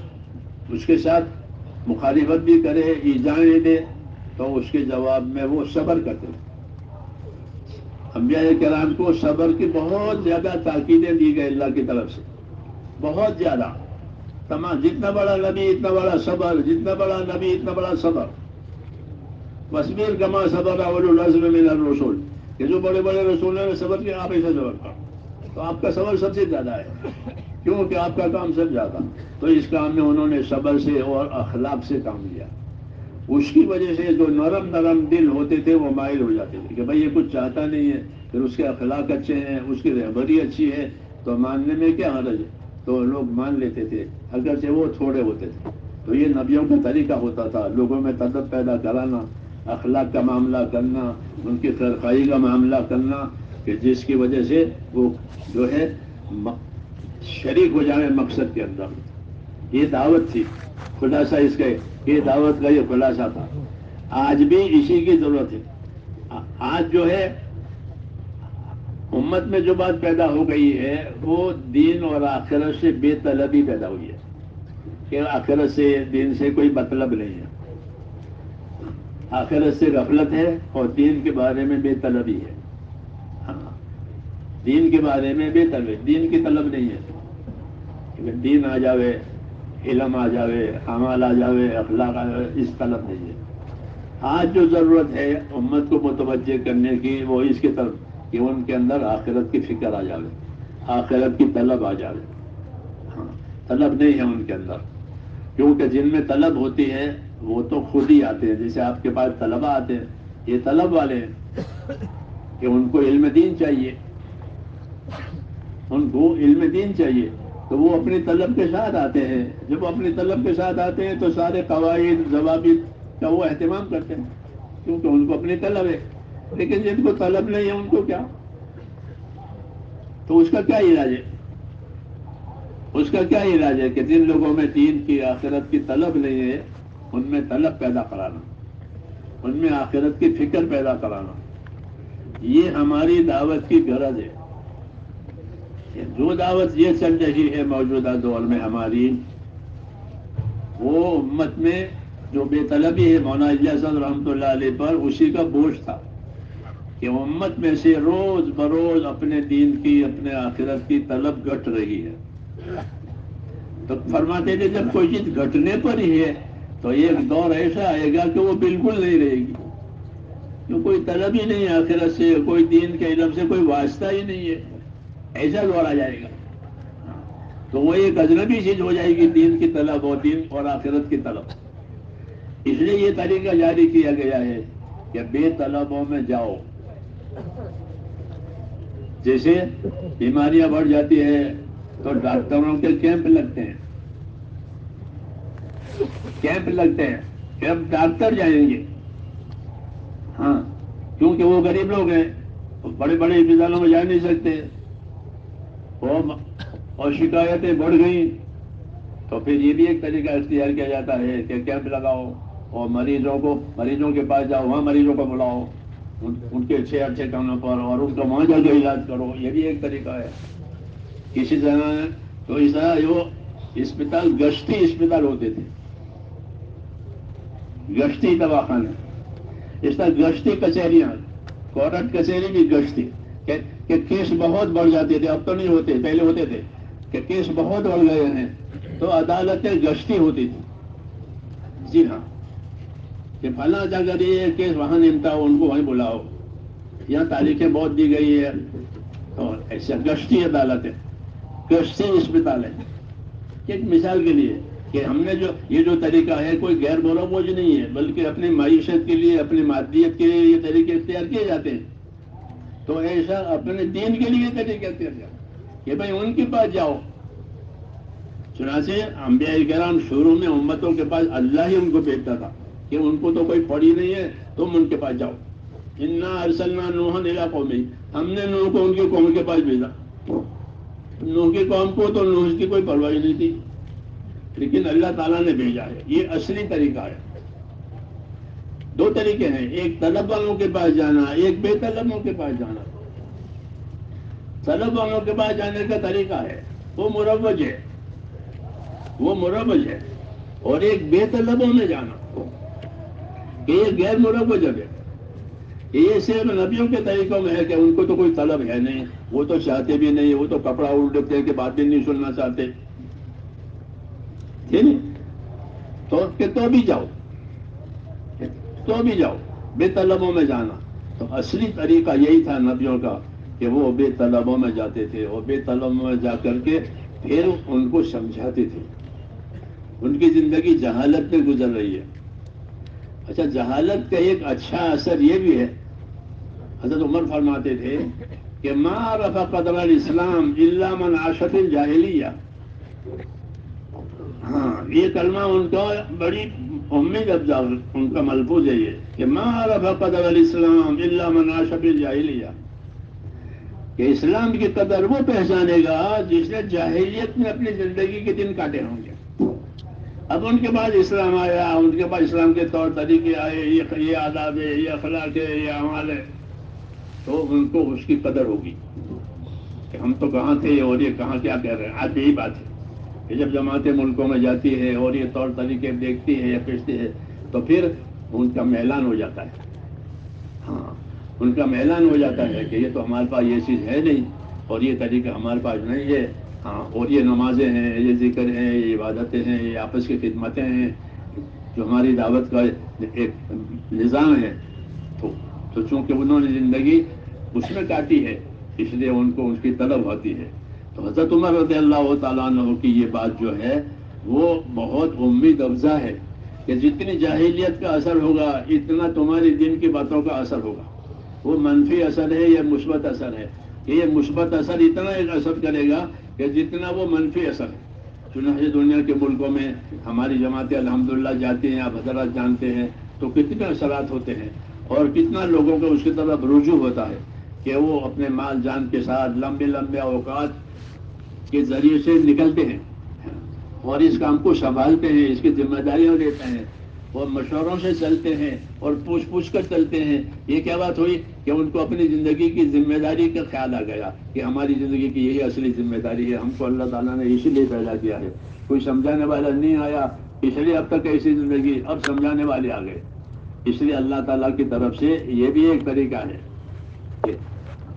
اس کے ساتھ مخالفت بھی کرے، ایذائیں دے، تو اس کے جواب میں وہ صبر کرتے تھے۔ انبیاء کرام کو صبر کی بہت زیادہ تاکیدیں دی گئی اللہ کی طرف سے، بہت زیادہ۔ تمام جتنا بڑا نبی اتنا بڑا صبر، جتنا بڑا نبی اتنا بڑا صبر۔ وَاصْبِرْ كَمَا صَبَرَ أُولُو الْعَزْمِ مِنَ الرُّسُلِ، کہ جو بڑے بڑے رسولوں نے صبر کیا، آپ ایسا صبر کرو، تو آپ کا صبر سب سے زیادہ ہے، کیونکہ آپ کا کام سب زیادہ۔ تو اس کام میں انہوں نے صبر سے اور اخلاق سے کام لیا۔ اس کی وجہ سے جو نرم نرم دل ہوتے تھے وہ مائل ہو جاتے تھے کہ بھئی یہ کچھ چاہتا نہیں ہے، پھر اس کے اخلاق اچھے ہیں، اس کی رہبری اچھی ہے، تو ماننے میں کیا حرج ہے، تو لوگ مان لیتے تھے اگرچہ وہ تھوڑے ہوتے تھے۔ تو یہ نبیوں کا طریقہ ہوتا تھا، لوگوں میں طلب پیدا کرانا، اخلاق کا معاملہ کرنا، ان کی خیرخواہی کا معاملہ کرنا، کہ جس کی وجہ سے وہ جو ہے شریک ہو جائیں مقصد کے اندر۔ یہ دعوت تھی، خلاصہ اس کے، یہ دعوت کا یہ خلاصہ تھا۔ آج بھی اسی کی ضرورت ہے۔ آج جو ہے امت میں جو بات پیدا ہو گئی ہے وہ دین اور آخرت سے بے طلبی پیدا ہوئی ہے، کہ آخرت سے دین سے کوئی مطلب نہیں ہے، آخرت سے غفلت ہے اور دین کے بارے میں بے طلبی ہے۔ ہاں، دین کے بارے میں بے طلبی، دین کی طلب نہیں ہے کہ دین آ جاوے، علم آ جاوے، اعمال آ جاوے، اخلاق آ جاوے، اس طلب نہیں ہے۔ آج جو ضرورت ہے امت کو متوجہ کرنے کی وہ اس کی طرف کہ ان کے اندر آخرت کی فکر آ جائے، آخرت کی طلب آ جائے. ہاں، طلب نہیں ہے ان کے اندر، کیونکہ جن میں طلب ہوتی ہے وہ تو خود ہی آتے ہیں. جیسے آپ کے پاس طلبہ آتے ہیں، یہ طلب والے ہیں کہ ان کو علم دین چاہیے، ان کو علم دین چاہیے، تو وہ اپنی طلب کے ساتھ آتے ہیں. جب وہ اپنی طلب کے ساتھ آتے ہیں تو سارے قواعد ضوابط کا وہ اہتمام کرتے ہیں، کیونکہ ان کو اپنی طلب ہے. لیکن جن کو طلب نہیں ہے ان کو کیا؟ تو اس کا کیا علاج ہے؟ اس کا کیا علاج ہے کہ جن لوگوں میں دین کی آخرت کی طلب نہیں ہے ان میں طلب پیدا کرانا، ان میں آخرت کی فکر پیدا کرانا. یہ ہماری دعوت کی غرض ہے. جو دعوت یہ چل رہی ہے موجودہ دور میں ہماری، وہ امت میں جو بے طلبی ہے مولانا الیاس رحمۃ اللہ علیہ پر، اسی کا بوجھ تھا کہ امت میں سے روز بروز اپنے دین کی، اپنے آخرت کی طلب گھٹ رہی ہے. تو فرماتے تھے جب کوئی چیز گھٹنے پر ہی ہے تو ایک دور ایسا آئے گا کہ وہ بالکل نہیں رہے گی، تو کوئی طلب ہی نہیں ہے آخرت سے، کوئی دین کے علم سے کوئی واسطہ ہی نہیں ہے. ایسا دور آ جائے گا تو وہ ایک اجنبی چیز ہو جائے گی، دین کی طلب اور دین اور آخرت کی طلب. اس لیے یہ طریقہ جاری کیا گیا ہے کہ بے طلبوں میں جاؤ. جیسے بیماریاں بڑھ جاتی ہے تو ڈاکٹروں کے کیمپ لگتے ہیں، کیمپ لگتے ہیں کہ اب ڈاکٹر جائیں گے. ہاں، کیونکہ وہ غریب لوگ ہیں، بڑے بڑے اسپتالوں میں جا نہیں سکتے، اور شکایتیں بڑھ گئیں تو پھر یہ بھی ایک طریقہ اختیار کیا جاتا ہے کہ کیمپ لگاؤ اور مریضوں کے پاس جاؤ، وہاں مریضوں کو بلاؤ ان کے اچھے کاموں پر، اور ان کا وہاں جا کے علاج کرو. یہ بھی ایک طریقہ ہے. کسی طرح تو اس طرح جو اسپتال گشتی اسپتال ہوتے تھے، گشتی دواخانے، اس طرح گشتی کچہریاں، کورٹ کچہری بھی گشتی کہ کیس بہت بڑھ جاتے تھے. اب تو نہیں ہوتے، پہلے ہوتے تھے کہ کیس بہت بڑھ گئے ہیں تو عدالتیں گشتی ہوتی تھی. جی ہاں، کہ فلاں جگہ یہ کیس وہاں نمٹا ہو، ان کو وہیں بلاؤ، یہاں تاریخیں بہت دی گئی ہے. تو ایسے گشتی عدالتیں، گشتی اسپتال ہے. ایک مثال کے لیے کہ ہم نے یہ جو طریقہ ہے کوئی غیر بوجھ نہیں ہے، بلکہ اپنی معیشت کے لیے، اپنی مادیت کے لیے یہ طریقے اختیار کیے جاتے ہیں. تو ایسا اپنے دین کے لیے طریقے اختیار کیا کہ بھائی ان کے پاس جاؤ. چنانچہ انبیاء کرام شروع میں امتوں کے پاس اللہ ہی ان کو بھیجتا تھا کہ ان کو تو کوئی پڑھی نہیں ہے، تم ان کے پاس جاؤ. انا ارسلنا نوحا الی قومہ، ہم نے نوح کو ان کی قوم کے پاس بھیجا. نوح کی قوم کو تو نوح کی کوئی پرواہ نہیں تھی، لیکن اللہ تعالیٰ نے بھیجا ہے. یہ اصلی طریقہ ہے. دو طریقے ہیں، ایک طلب والوں کے پاس جانا، ایک بے طلبوں کے پاس جانا. طلب والوں کے پاس جانے کا طریقہ ہے وہ مروج ہے، وہ مروج ہے. اور ایک بے طلبوں میں جانا کہ یہ غیر مروج ہے. یہ صرف نبیوں کے طریقوں میں ہے کہ ان کو تو کوئی طلب ہے نہیں، وہ تو چاہتے بھی نہیں، وہ تو کپڑا الٹتے کے بات بھی نہیں سننا چاہتے. تو بھی جاؤ، تو بھی جاؤ بے طلبوں میں جانا. تو اصلی طریقہ یہی تھا نبیوں کا کہ وہ بے طلبوں میں جاتے تھے، اور بے طلبوں میں جا کر کے پھر ان کو سمجھاتے تھے. ان کی زندگی جہالت میں گزر رہی ہے. اچھا، جہالت کا ایک اچھا اثر یہ بھی ہے، حضرت عمر فرماتے تھے کہ ما عرف قدر الاسلام الا من عاش فی الجاہلیہ. ہاں، یہ کلمہ ان کا بڑی امی لفظ ان کا ملفوظ ہے یہ کہ ما عرف قدر الاسلام الا من عاش فی الجاہلیہ، کہ اسلام کی قدر وہ پہچانے گا جس نے جاہلیت میں اپنی زندگی کے دن کاٹے ہوں گے. اب ان کے بعد اسلام آیا، ان کے بعد اسلام کے طور طریقے آئے، یہ آداب ہے، یہ اخلاق ہے، یہ اعمال ہے، تو ان کو اس کی قدر ہوگی کہ ہم تو کہاں تھے اور یہ کہاں کیا کہہ رہے ہیں. آج یہی بات ہے کہ جب جماعتیں ملکوں میں جاتی ہے اور یہ طور طریقے دیکھتی ہے یا پیشتی ہے تو پھر ان کا میلان ہو جاتا ہے. ہاں، ان کا میلان ہو جاتا ہے کہ یہ تو ہمارے پاس یہ چیز ہے نہیں اور یہ طریقہ ہمارے پاس نہیں ہے. ہاں، اور یہ نمازیں ہیں، یہ ذکر ہیں، یہ عبادتیں ہیں، یہ آپس کی خدمتیں ہیں، جو ہماری دعوت کا ایک نظام ہے، تو چونکہ انہوں نے زندگی اس میں کاٹی ہے اس لیے ان کو اس کی طلب ہوتی ہے۔ تو حضرت عمر رضی اللہ تعالیٰ عنہ کی یہ بات جو ہے وہ بہت امید افزا ہے کہ جتنی جاہلیت کا اثر ہوگا اتنا تمہاری دین کی باتوں کا اثر ہوگا۔ وہ منفی اثر ہے یا مثبت اثر ہے؟ یہ مثبت اثر اتنا ایک اثر کرے گا کہ جتنا وہ منفی اثر ہے۔ چنانچہ دنیا کے ملکوں میں ہماری جماعتیں الحمدللہ جاتی ہیں، آپ حضرات جانتے ہیں تو کتنے اثرات ہوتے ہیں اور کتنا لوگوں کا اس کی طرف رجوع ہوتا ہے کہ وہ اپنے مال جان کے ساتھ لمبے لمبے اوقات کے ذریعے سے نکلتے ہیں اور اس کام کو سنبھالتے ہیں، اس کی ذمہ داریاں لیتے ہیں اور مشوروں سے چلتے ہیں اور پوچھ کر چلتے ہیں۔ یہ کیا بات ہوئی کہ ان کو اپنی زندگی کی ذمہ داری کا خیال آ گیا کہ ہماری زندگی کی یہی اصلی ذمہ داری ہے، ہم کو اللہ تعالیٰ نے اسی لیے پیدا کیا ہے۔ کوئی سمجھانے والا نہیں آیا اس لیے اب تک ایسی زندگی، اب سمجھانے والے آ گئے۔ اس لیے اللہ تعالیٰ کی طرف سے یہ بھی ایک طریقہ ہے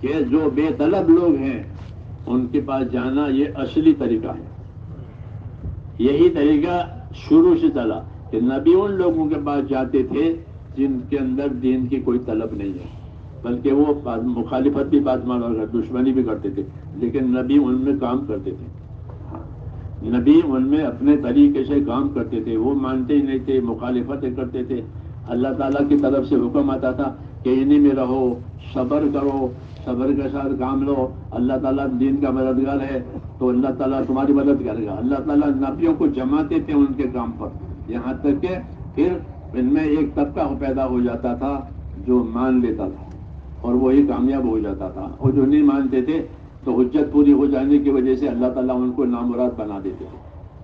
کہ جو بے طلب لوگ ہیں ان کے پاس جانا یہ اصلی طریقہ ہے۔ یہی طریقہ شروع سے چلا کہ نبی ان لوگوں کے پاس جاتے تھے جن کے اندر دین کی کوئی طلب نہیں ہے، بلکہ وہ مخالفت بھی بات مانو کر دشمنی بھی کرتے تھے، لیکن نبی ان میں کام کرتے تھے، نبی ان میں اپنے طریقے سے کام کرتے تھے، وہ مانتے ہی نہیں تھے، مخالفتیں کرتے تھے۔ اللہ تعالیٰ کی طرف سے حکم آتا تھا کہ انہی میں رہو، صبر کرو، صبر کے ساتھ کام لو، اللہ تعالیٰ دین کا مددگار ہے تو اللہ تعالیٰ تمہاری مدد کرے گا۔ اللہ تعالیٰ نبیوں کو جماتے تھے ان کے کام پر، یہاں تک کہ پھر ان میں ایک طبقہ پیدا ہو جاتا تھا جو مان لیتا تھا اور وہی کامیاب ہو جاتا تھا، اور جو نہیں مانتے تھے تو حجت پوری ہو جانے کی وجہ سے اللہ تعالیٰ ان کو نامراد بنا دیتے تھے،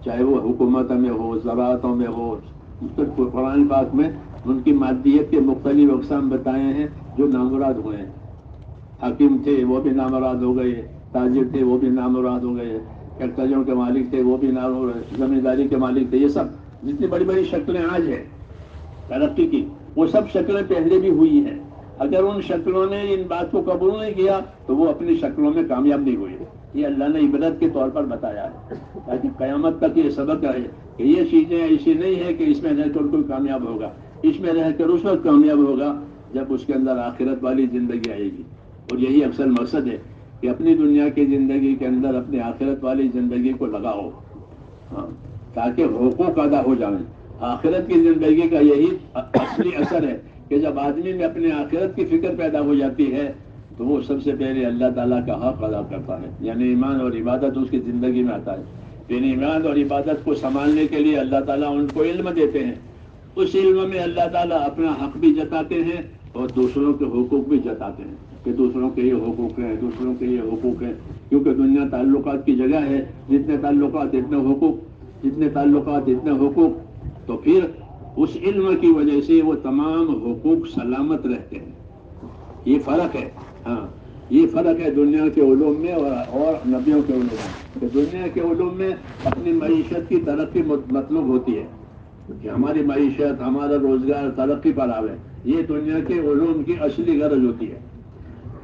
چاہے وہ حکومت میں ہو، زراعتوں میں ہو۔ قرآن پاک میں ان کی مادیت کے مختلف اقسام بتائے ہیں جو نامراد ہوئے ہیں۔ حاکم تھے وہ بھی نامراد ہو گئے، تاجر تھے وہ بھی نامراد ہو گئے، فیکٹریوں کے مالک تھے وہ بھی نامراد، زمینداری کے مالک تھے، یہ سب جتنی بڑی بڑی شکلیں آج ہیں ترقی کی وہ سب شکلیں پہلے بھی ہوئی ہیں۔ اگر ان شکلوں نے ان بات کو قبول نہیں کیا تو وہ اپنی شکلوں میں کامیاب نہیں ہوئے۔ یہ اللہ نے عبرت کے طور پر بتایا ہے تاکہ قیامت تک یہ سبق رہے کہ یہ چیزیں ایسی نہیں ہے کہ اس میں رہ کر کوئی کامیاب ہوگا، اس میں رہ کر اس وقت کامیاب ہوگا جب اس کے اندر آخرت والی زندگی آئے گی۔ اور یہی اصل مقصد ہے کہ اپنی دنیا کی زندگی کے اندر اپنی آخرت والی زندگی کو لگاؤ، تاکہ حقوق ادا ہو جائیں۔ آخرت کی زندگی کا یہی اصلی اثر ہے کہ جب آدمی میں اپنے آخرت کی فکر پیدا ہو جاتی ہے تو وہ سب سے پہلے اللہ تعالیٰ کا حق ادا کرتا ہے، یعنی ایمان اور عبادت اس کی زندگی میں آتا ہے۔ پھر ایمان اور عبادت کو سنبھالنے کے لیے اللہ تعالیٰ ان کو علم دیتے ہیں، اس علم میں اللہ تعالیٰ اپنا حق بھی جتاتے ہیں اور دوسروں کے حقوق بھی جتاتے ہیں کہ دوسروں کے یہ حقوق ہیں، دوسروں کے یہ حقوق ہیں، کیونکہ دنیا تعلقات کی جگہ ہے، جتنے تعلقات اتنے حقوق، جتنے تعلقات اتنے حقوق، تو پھر اس علم کی وجہ سے وہ تمام حقوق سلامت رہتے ہیں۔ یہ فرق ہے، یہ فرق ہے دنیا کے علوم میں اور نبیوں کے علوم میں، کہ دنیا کے علوم میں اپنی معیشت کی ترقی مطلوب ہوتی ہے کہ ہماری معیشت، ہمارا روزگار ترقی پر آوے، یہ دنیا کے علوم کی اصلی غرض ہوتی ہے۔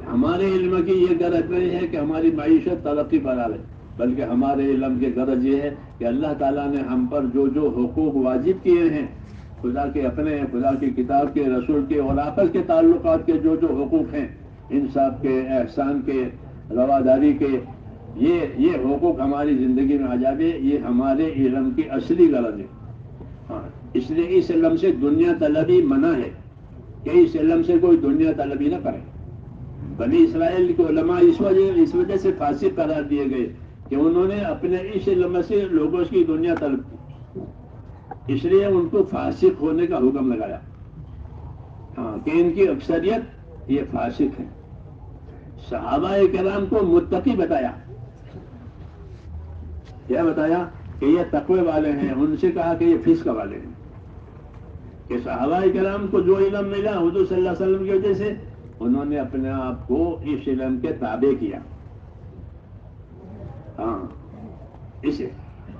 ہمارے علم کی یہ غرض نہیں ہے کہ ہماری معیشت ترقی پر آوے، بلکہ ہمارے علم کی غرض یہ ہے کہ اللہ تعالیٰ نے ہم پر جو جو حقوق واجب کیے ہیں، خدا کے اپنے، خدا کی کتاب کے، رسول کے اور آپس کے تعلقات کے جو جو حقوق ہیں، انصاف کے، احسان کے، رواداری کے، یہ حقوق ہماری زندگی میں آ جائے، یہ ہمارے علم کی اصلی غرض ہے۔ اس لیے اس علم سے دنیا طلبی منع ہے کہ اس علم سے کوئی دنیا طلبی نہ کرے۔ بنی اسرائیل کے علماء اس وجہ سے فاسق قرار دیے گئے کہ انہوں نے اپنے اس علم سے لوگوں کی دنیا طلب کی، اس لیے ان کو فاسق ہونے کا حکم لگایا، کہ ان کی اکثریت یہ فاسق ہیں۔ صحابہ کرام کو متقی بتایا، کیا بتایا؟ کہ یہ تقوی والے ہیں، ان سے کہا کہ یہ فسق والے ہیں۔ کہ صحابہ کرام کو جو علم ملا حضور صلی اللہ علیہ وسلم کی وجہ سے، انہوں نے اپنے آپ کو اس علم کے تابع کیا،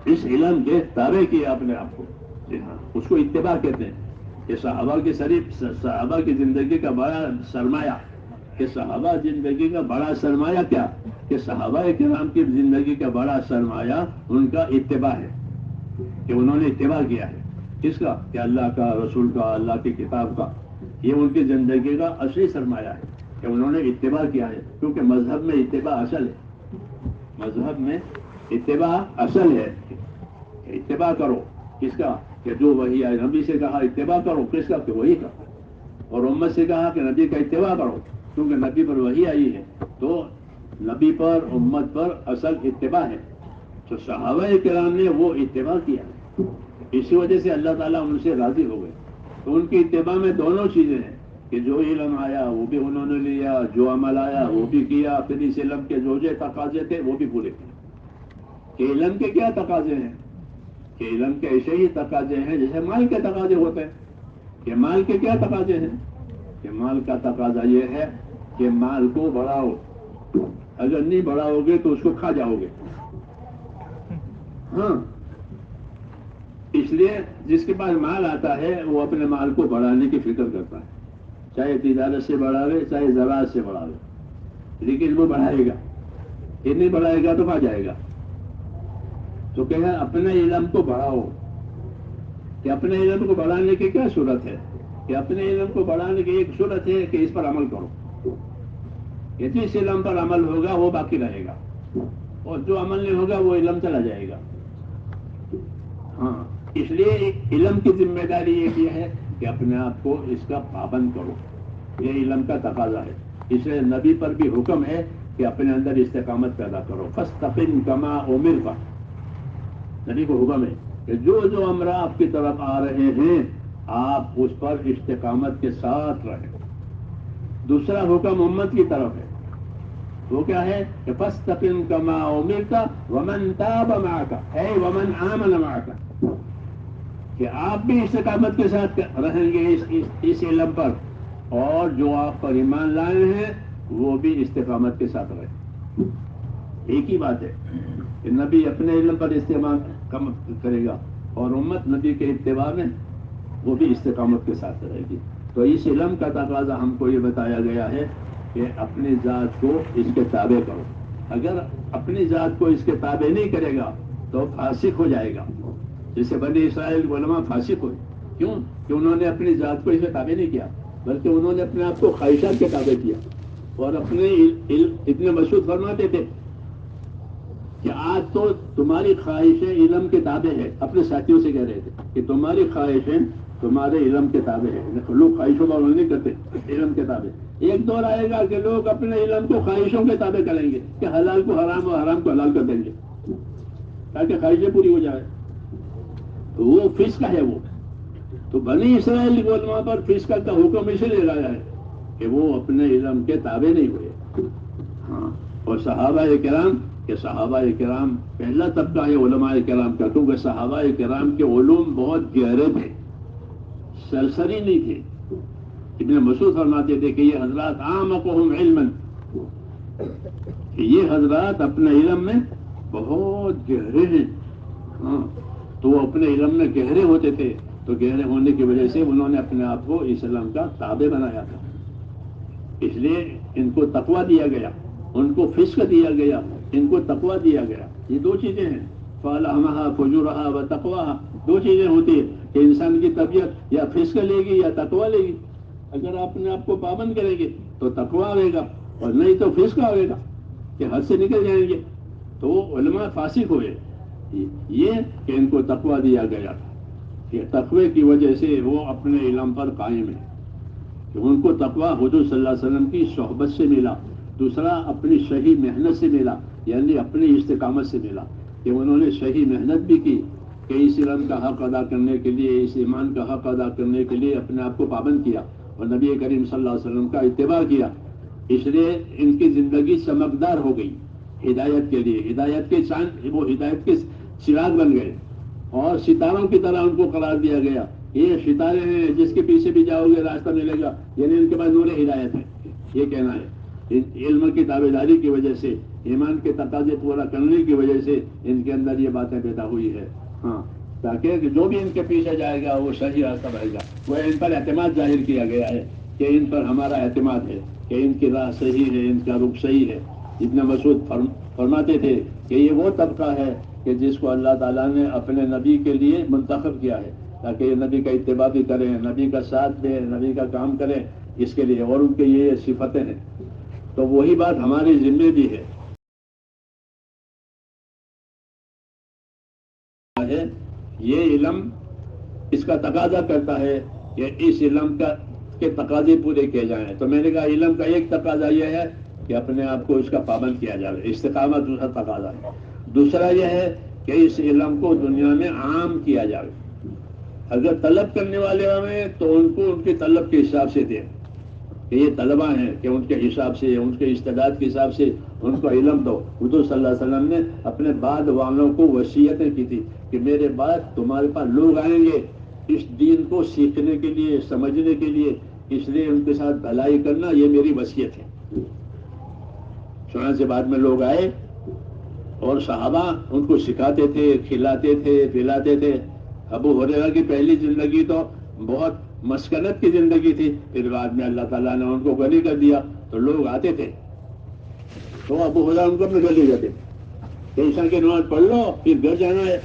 اس علم کے تابع کیا اپنے آپ کو، اس کو اتباع کہتے ہیں۔ کہ صحابہ کی زندگی کا بڑا سرمایہ، کہ صحابہ زندگی کا بڑا سرمایہ کیا؟ کہ صحابہ کرام کی زندگی کا بڑا سرمایہ ان کا اتباع ہے، کہ انہوں نے اتباع کیا ہے۔ کس کا؟ کہ اللہ کا، رسول کا، اللہ کی کتاب کا. یہ ان کی زندگی کا اصلی سرمایہ ہے کہ انہوں نے اتباع کیا ہے، کیونکہ مذہب میں اتباع اصل ہے. مذہب میں اتباع اصل ہے. اتباع کرو کس کا؟ کہ جو وہی آئے. نبی سے کہا اتباع کرو کس کا؟ کہ وہی کا. اور امت سے کہا کہ نبی کا اتباع کرو کیونکہ نبی پر وہی آئی ہے. تو نبی پر، امت پر اصل اتباع ہے. تو صحابہ کرام نے وہ اتباع کیا، اسی وجہ سے اللہ تعالیٰ ان سے راضی ہو گئے. تو ان کی اتباع میں دونوں چیزیں ہیں کہ جو علم آیا وہ بھی انہوں نے لیا، جو عمل آیا وہ بھی کیا، پھر اس علم کے جو تقاضے تھے وہ بھی پورے کیے. کہ علم کے کیا تقاضے ہیں؟ کہ علم کے ایسے ہی تقاضے ہیں جیسے مال کے تقاضے ہوتے ہیں. کہ مال کے کیا تقاضے ہیں؟ کہ مال کا تقاضا یہ ہے کہ مال کو بڑھاؤ. اگر نہیں بڑھاؤ گے تو اس کو کھا جاؤ گے. ہاں، اس لیے جس کے پاس مال آتا ہے وہ اپنے مال کو بڑھانے کی فکر کرتا ہے، چاہے تجارت سے بڑھاوے چاہے زراعت سے بڑھاوے، لیکن وہ بڑھائے گا. یہ نہیں بڑھائے گا تو کھا جائے گا. تو کہ اپنے علم کو بڑھاؤ. کہ اپنے علم کو بڑھانے کی کیا صورت ہے؟ کہ اپنے علم کو بڑھانے کی ایک صورت ہے کہ اس پر عمل کرو. کہ جس علم پر عمل ہوگا وہ باقی رہے گا، اور جو عمل نہیں ہوگا وہ علم چلا جائے گا. ہاں، اس لیے علم کی ذمہ داری ایک یہ ہے کہ اپنے آپ کو اس کا پابند کرو. یہ علم کا تقاضا ہے. اس لیے نبی پر بھی حکم ہے کہ اپنے اندر استقامت پیدا کرو. فاستقم کما امرت. نبی کو حکم ہے کہ جو جو امر آپ کی طرف آ رہے ہیں آپ اس پر استقامت کے ساتھ رہیں. دوسرا حکم امت کی طرف ہے، وہ کیا ہے؟ کہ فاستقم کما امرت ومن تاب معك، اے ومن آمن معك. کہ آپ بھی استقامت کے ساتھ رہیں گے اس علم پر، اور جو آپ پر ایمان لائے ہیں وہ بھی استقامت کے ساتھ رہیں. ایک ہی بات ہے کہ نبی اپنے علم پر استقامت کرے گا اور امت نبی کے اتباع میں وہ بھی استقامت کے ساتھ رہے گی. تو اس علم کا تقاضا ہم کو یہ بتایا گیا ہے کہ اپنی ذات کو اس کے تابع کرو. اگر اپنی ذات کو اس کے تابع نہیں کرے گا تو فاسق ہو جائے گا. جیسے بنی اسرائیل علماء فاسق ہوئے. کیوں؟ کہ انہوں نے اپنی ذات کو اس کے تابع نہیں کیا، بلکہ انہوں نے اپنے آپ کو خواہشات کے تابع کیا. اور اپنے اتنے مسعود فرماتے تھے کہ آج تو تمہاری خواہشیں علم کے تابع ہے. اپنے ساتھیوں سے کہہ رہے تھے کہ تمہاری خواہشیں تمہارے علم کے تابع ہے. لوگ خواہشوں کا عمل نہیں کرتے، علم کے تابع. ایک دور آئے گا کہ لوگ اپنے علم کو خواہشوں کے تابع کریں گے، کہ حلال کو حرام اور حرام کو حلال کر دیں گے تاکہ خواہشیں پوری ہو جائے. وہ فسق ہے. وہ تو بنی اسرائیل کے علماء پر فسق کا حکم اس لیے لایا ہے کہ وہ اپنے علم کے تابع نہیں ہوئے. ہاں، اور صحابہ کرام پہلا طبقہ ہے علماء کرام کا، کیونکہ صحابہ کرام کے علوم بہت گہرے تھے، سرسری نہیں تھے. ابن مسعود فرماتے تھے کہ یہ حضرات اعمقهم علما، کہ یہ حضرات اپنے علم میں بہت گہرے ہیں. ہاں، تو وہ اپنے علم میں گہرے ہوتے تھے، تو گہرے ہونے کی وجہ سے انہوں نے اپنے آپ کو اس علم کا تابع بنایا تھا. اس لیے ان کو تقویٰ دیا گیا، ان کو فسق دیا گیا، ان کو تقویٰ دیا گیا. یہ دو چیزیں ہیں، فَأَلْهَمَهَا فُجُورَهَا وَتَقْوَاهَا. دو چیزیں ہوتی ہیں کہ انسان کی طبیعت یا فسق لے گی یا تقویٰ لے گی. اگر آپ اپنے آپ کو پابند کریں گے تو تقویٰ آئے گا، اور نہیں تو فسق آئے گا کہ حد سے نکل جائیں گے. تو وہ علماء فاسق ہوئے. یہ کہ ان کو تقویٰ دیا گیا تھا، کہ تقوی کی وجہ سے وہ اپنے علم پر قائم ہے. کہ ان کو تقویٰ حضور صلی اللہ علیہ وسلم کی صحبت سے ملا. دوسرا اپنی صحیح محنت سے ملا، یعنی اپنی استقامت سے ملا، کہ انہوں نے صحیح محنت بھی کی کہ اس علم کا حق ادا کرنے کے لیے، اس ایمان کا حق ادا کرنے کے لیے اپنے آپ کو پابند کیا اور نبی کریم صلی اللہ علیہ وسلم کا اتباع کیا. اس لیے ان کی زندگی چمکدار ہو گئی ہدایت کے لیے. ہدایت کے چاند، وہ ہدایت کے چراغ بن گئے اور ستاروں کی طرح ان کو قرار دیا گیا. یہ ستارے ہیں، جس کے پیچھے بھی جاؤ گے راستہ ملے گا، یعنی ان کے پاس نور ہدایت ہے. یہ کہنا ہے علم کی تابعداری کی وجہ سے، ایمان کے تقاضے پورا کرنے کی وجہ سے ان کے اندر یہ باتیں پیدا ہوئی ہے. ہاں، تاکہ جو بھی ان کے پیچھے جائے گا وہ صحیح راستہ پائے گا. وہ ان پر اعتماد ظاہر کیا گیا ہے کہ ان پر ہمارا اعتماد ہے، کہ ان کی راہ صحیح ہے، ان کا رخ صحیح ہے. ابن مسعود فرماتے تھے کہ یہ وہ طبقہ ہے کہ جس کو اللہ تعالیٰ نے اپنے نبی کے لیے منتخب کیا ہے، تاکہ یہ نبی کا اتباع بھی کریں، نبی کا ساتھ دیں، نبی کا کام کریں، اس کے لیے، اور ان کے یہ صفتیں ہیں. تو وہی بات ہماری ذمہ بھی ہے. یہ علم اس کا تقاضا کرتا ہے کہ اس علم کے تقاضے پورے کیے جائیں. تو میں نے کہا علم کا ایک تقاضا یہ ہے کہ اپنے آپ کو اس کا پابند کیا جائے، استقامت دوسرا تقاضا ہے. دوسرا یہ ہے کہ اس علم کو دنیا میں عام کیا جائے. اگر طلب کرنے والے ہوں تو ان کو ان کی طلب کے حساب سے دیں کہ یہ طلبہ ہیں، کہ ان کے حساب سے، ان کے استعداد کے حساب سے ان کو علم دو. حضور صلی اللہ علیہ وسلم نے اپنے بعد والوں کو وصیتیں کی تھی کہ میرے بعد تمہارے پاس لوگ آئیں گے اس دین کو سیکھنے کے لیے، سمجھنے کے لیے، اس لیے ان کے ساتھ بھلائی کرنا یہ میری وصیت ہے. چنانچہ بعد میں لوگ آئے اور صحابہ ان کو سکھاتے تھے، کھلاتے تھے، پلاتے تھے. ابو ہریرہ کی پہلی زندگی تو بہت مسکنت کی زندگی تھی، پھر بعد میں اللہ تعالیٰ نے ان کو غنی کر دیا تو لوگ آتے تھے تو ابو ہریرہ ان کو اپنے گھر لے جاتے کہ عشاء کی نماز پڑھ لو پھر گھر جانا ہے.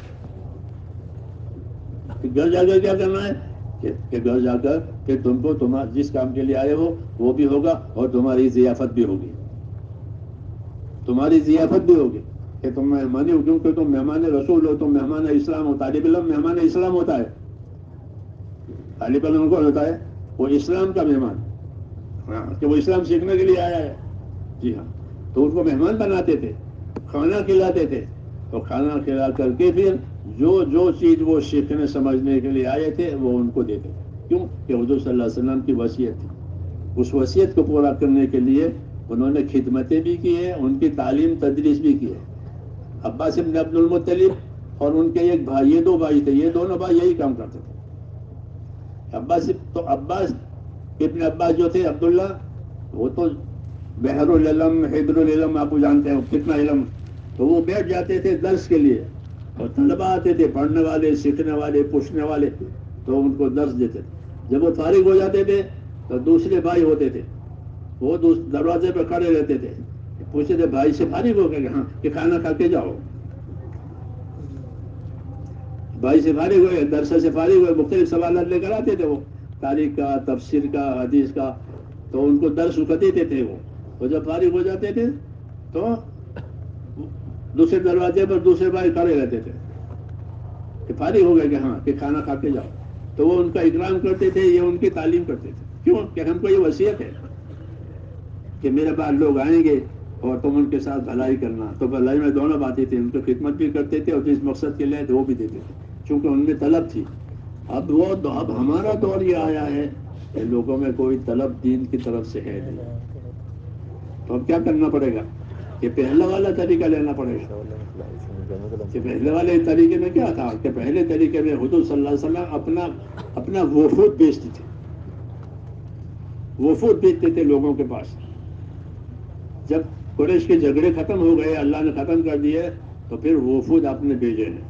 گھر جا کر کیا کرنا ہے کہ گھر جا کر کہ تم کو جس کام کے لیے آئے ہو وہ بھی ہوگا اور تمہاری ضیافت بھی ہوگی. تمہاری ضیافت بھی ہوگی کہ تم مہمانی ہو، کیونکہ تم مہمان رسول ہو، تم مہمان اسلام ہو. طالب علم مہمان اسلام ہوتا ہے. طالب علم کون ہوتا ہے؟ وہ اسلام کا مہمان، ہاں، کہ وہ اسلام سیکھنے کے لیے آیا ہے. جی ہاں. تو ان کو مہمان بناتے تھے، کھانا کھلاتے تھے. تو کھانا کھلا کر کے پھر جو چیز وہ سیکھنے سمجھنے کے لیے آئے تھے وہ ان کو دیتے تھے. کیوں؟ کہ حضور صلی اللہ علیہ وسلم کی وصیت تھی. اس وصیت کو پورا کرنے کے لیے انہوں نے خدمتیں بھی کی ہیں، ان کی تعلیم تدریس بھی کی ہے. عباس بن عبد المطلب اور ان کے ایک بھائی، یہ دو بھائی تھے، یہ دونوں بھائی یہی کام کرتے تھے. عباس ابن عباس جو تھے عبداللہ، وہ تو بحر العلم، حبر العلم، آپ کو جانتے ہیں کتنا علم. تو وہ بیٹھ جاتے تھے درس کے لیے اور طلبہ آتے تھے، پڑھنے والے، سیکھنے والے، پوچھنے والے، تو ان کو درس دیتے تھے. جب وہ فارغ ہو جاتے تھے تو دوسرے بھائی ہوتے تھے، وہ دروازے پہ کھڑے رہتے تھے، پوچھتے تھے بھائی سے فارغ ہو گئے؟ ہاں. کہ کھانا کھا کے جاؤ. بھائی سے فارغ ہوئے، درس سے فارغ ہوئے، مختلف سوالات لے کر آتے تھے، وہ تاریخ کا، تفسیر کا، حدیث کا. تو ان کو درس دیتے تھے. وہ جب فارغ ہو جاتے تھے تو دوسرے دروازے پر دوسرے بھائی کھڑے رہتے تھے کہ فارغ ہو گئے کہ ہاں، کہ کھانا کھا کے جاؤ. تو وہ ان کا اکرام کرتے تھے، یہ ان کی تعلیم کرتے تھے. کیوں؟ کہ ہم کو یہ وصیت ہے کہ میرے بعد لوگ آئیں گے اور تم ان کے ساتھ بھلائی کرنا. تو بھلائی میں دونوں باتیں تھیں، ان کو خدمت بھی کرتے تھے اور جس مقصد کے لیے وہ بھی دیتے تھے، چونکہ ان میں طلب تھی. اب ہمارا دور یہ آیا ہے کہ لوگوں میں کوئی طلب دین کی طرف سے ہے نہیں. تو اب کیا کرنا پڑے گا کہ پہلا والا طریقہ لینا پڑے گا. کہ پہلے والے طریقے میں کیا تھا کہ پہلے طریقے میں حضور صلی اللہ علیہ وسلم اپنا وفود بھیجتے تھے. وفود بھیجتے تھے لوگوں کے پاس. جب قریش کے جھگڑے ختم ہو گئے، اللہ نے ختم کر دیے، تو پھر وفود آپ نے بھیجے ہیں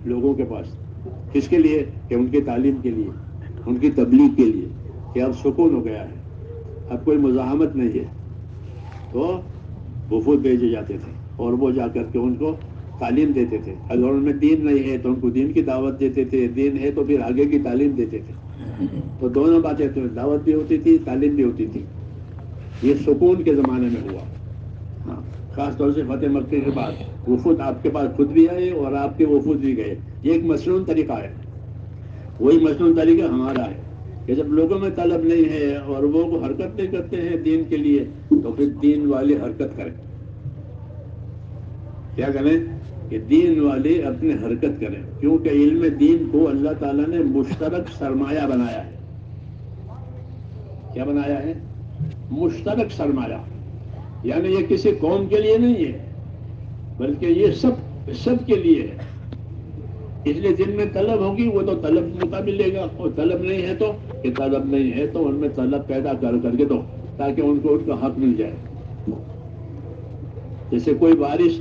لوگوں کے پاس. کس کے لیے؟ کہ ان کی تعلیم کے لیے، ان کی تبلیغ کے لیے، کہ اب سکون ہو گیا ہے، اب کوئی مزاحمت نہیں ہے. تو وفود بھیجے جاتے تھے اور وہ جا کر کے ان کو تعلیم دیتے تھے. اگر ان میں دین نہیں ہے تو ان کو دین کی دعوت دیتے تھے، دین ہے تو پھر آگے کی تعلیم دیتے تھے. تو دونوں باتیں تو، دعوت بھی ہوتی تھی، تعلیم بھی ہوتی تھی. یہ سکون کے زمانے میں ہوا. ہاں، خاص طور سے فتح مکے کے بعد وفود آپ کے پاس خود بھی آئے اور آپ کے وفود بھی گئے. یہ ایک مصنون طریقہ ہے. وہی مصنون طریقہ ہمارا ہے کہ جب لوگوں میں طلب نہیں ہے اور وہ حرکت نہیں کرتے ہیں دین کے لیے، تو پھر دین والے حرکت کریں. کیا کریں؟ کہ دین والے اپنے حرکت کریں. کیونکہ علم دین کو اللہ تعالیٰ نے مشترک سرمایہ بنایا ہے. کیا بنایا ہے؟ مشترک سرمایہ. یعنی یہ کسی قوم کے لیے نہیں ہے بلکہ یہ سب کے لیے ہے. اس لیے جن میں طلب ہوگی وہ تو طلب مقابل لے گا، اور طلب نہیں ہے تو کہ طلب نہیں ہے تو ان میں طلب پیدا کر کے دو تاکہ ان کو ان کا حق مل جائے. جیسے کوئی بارش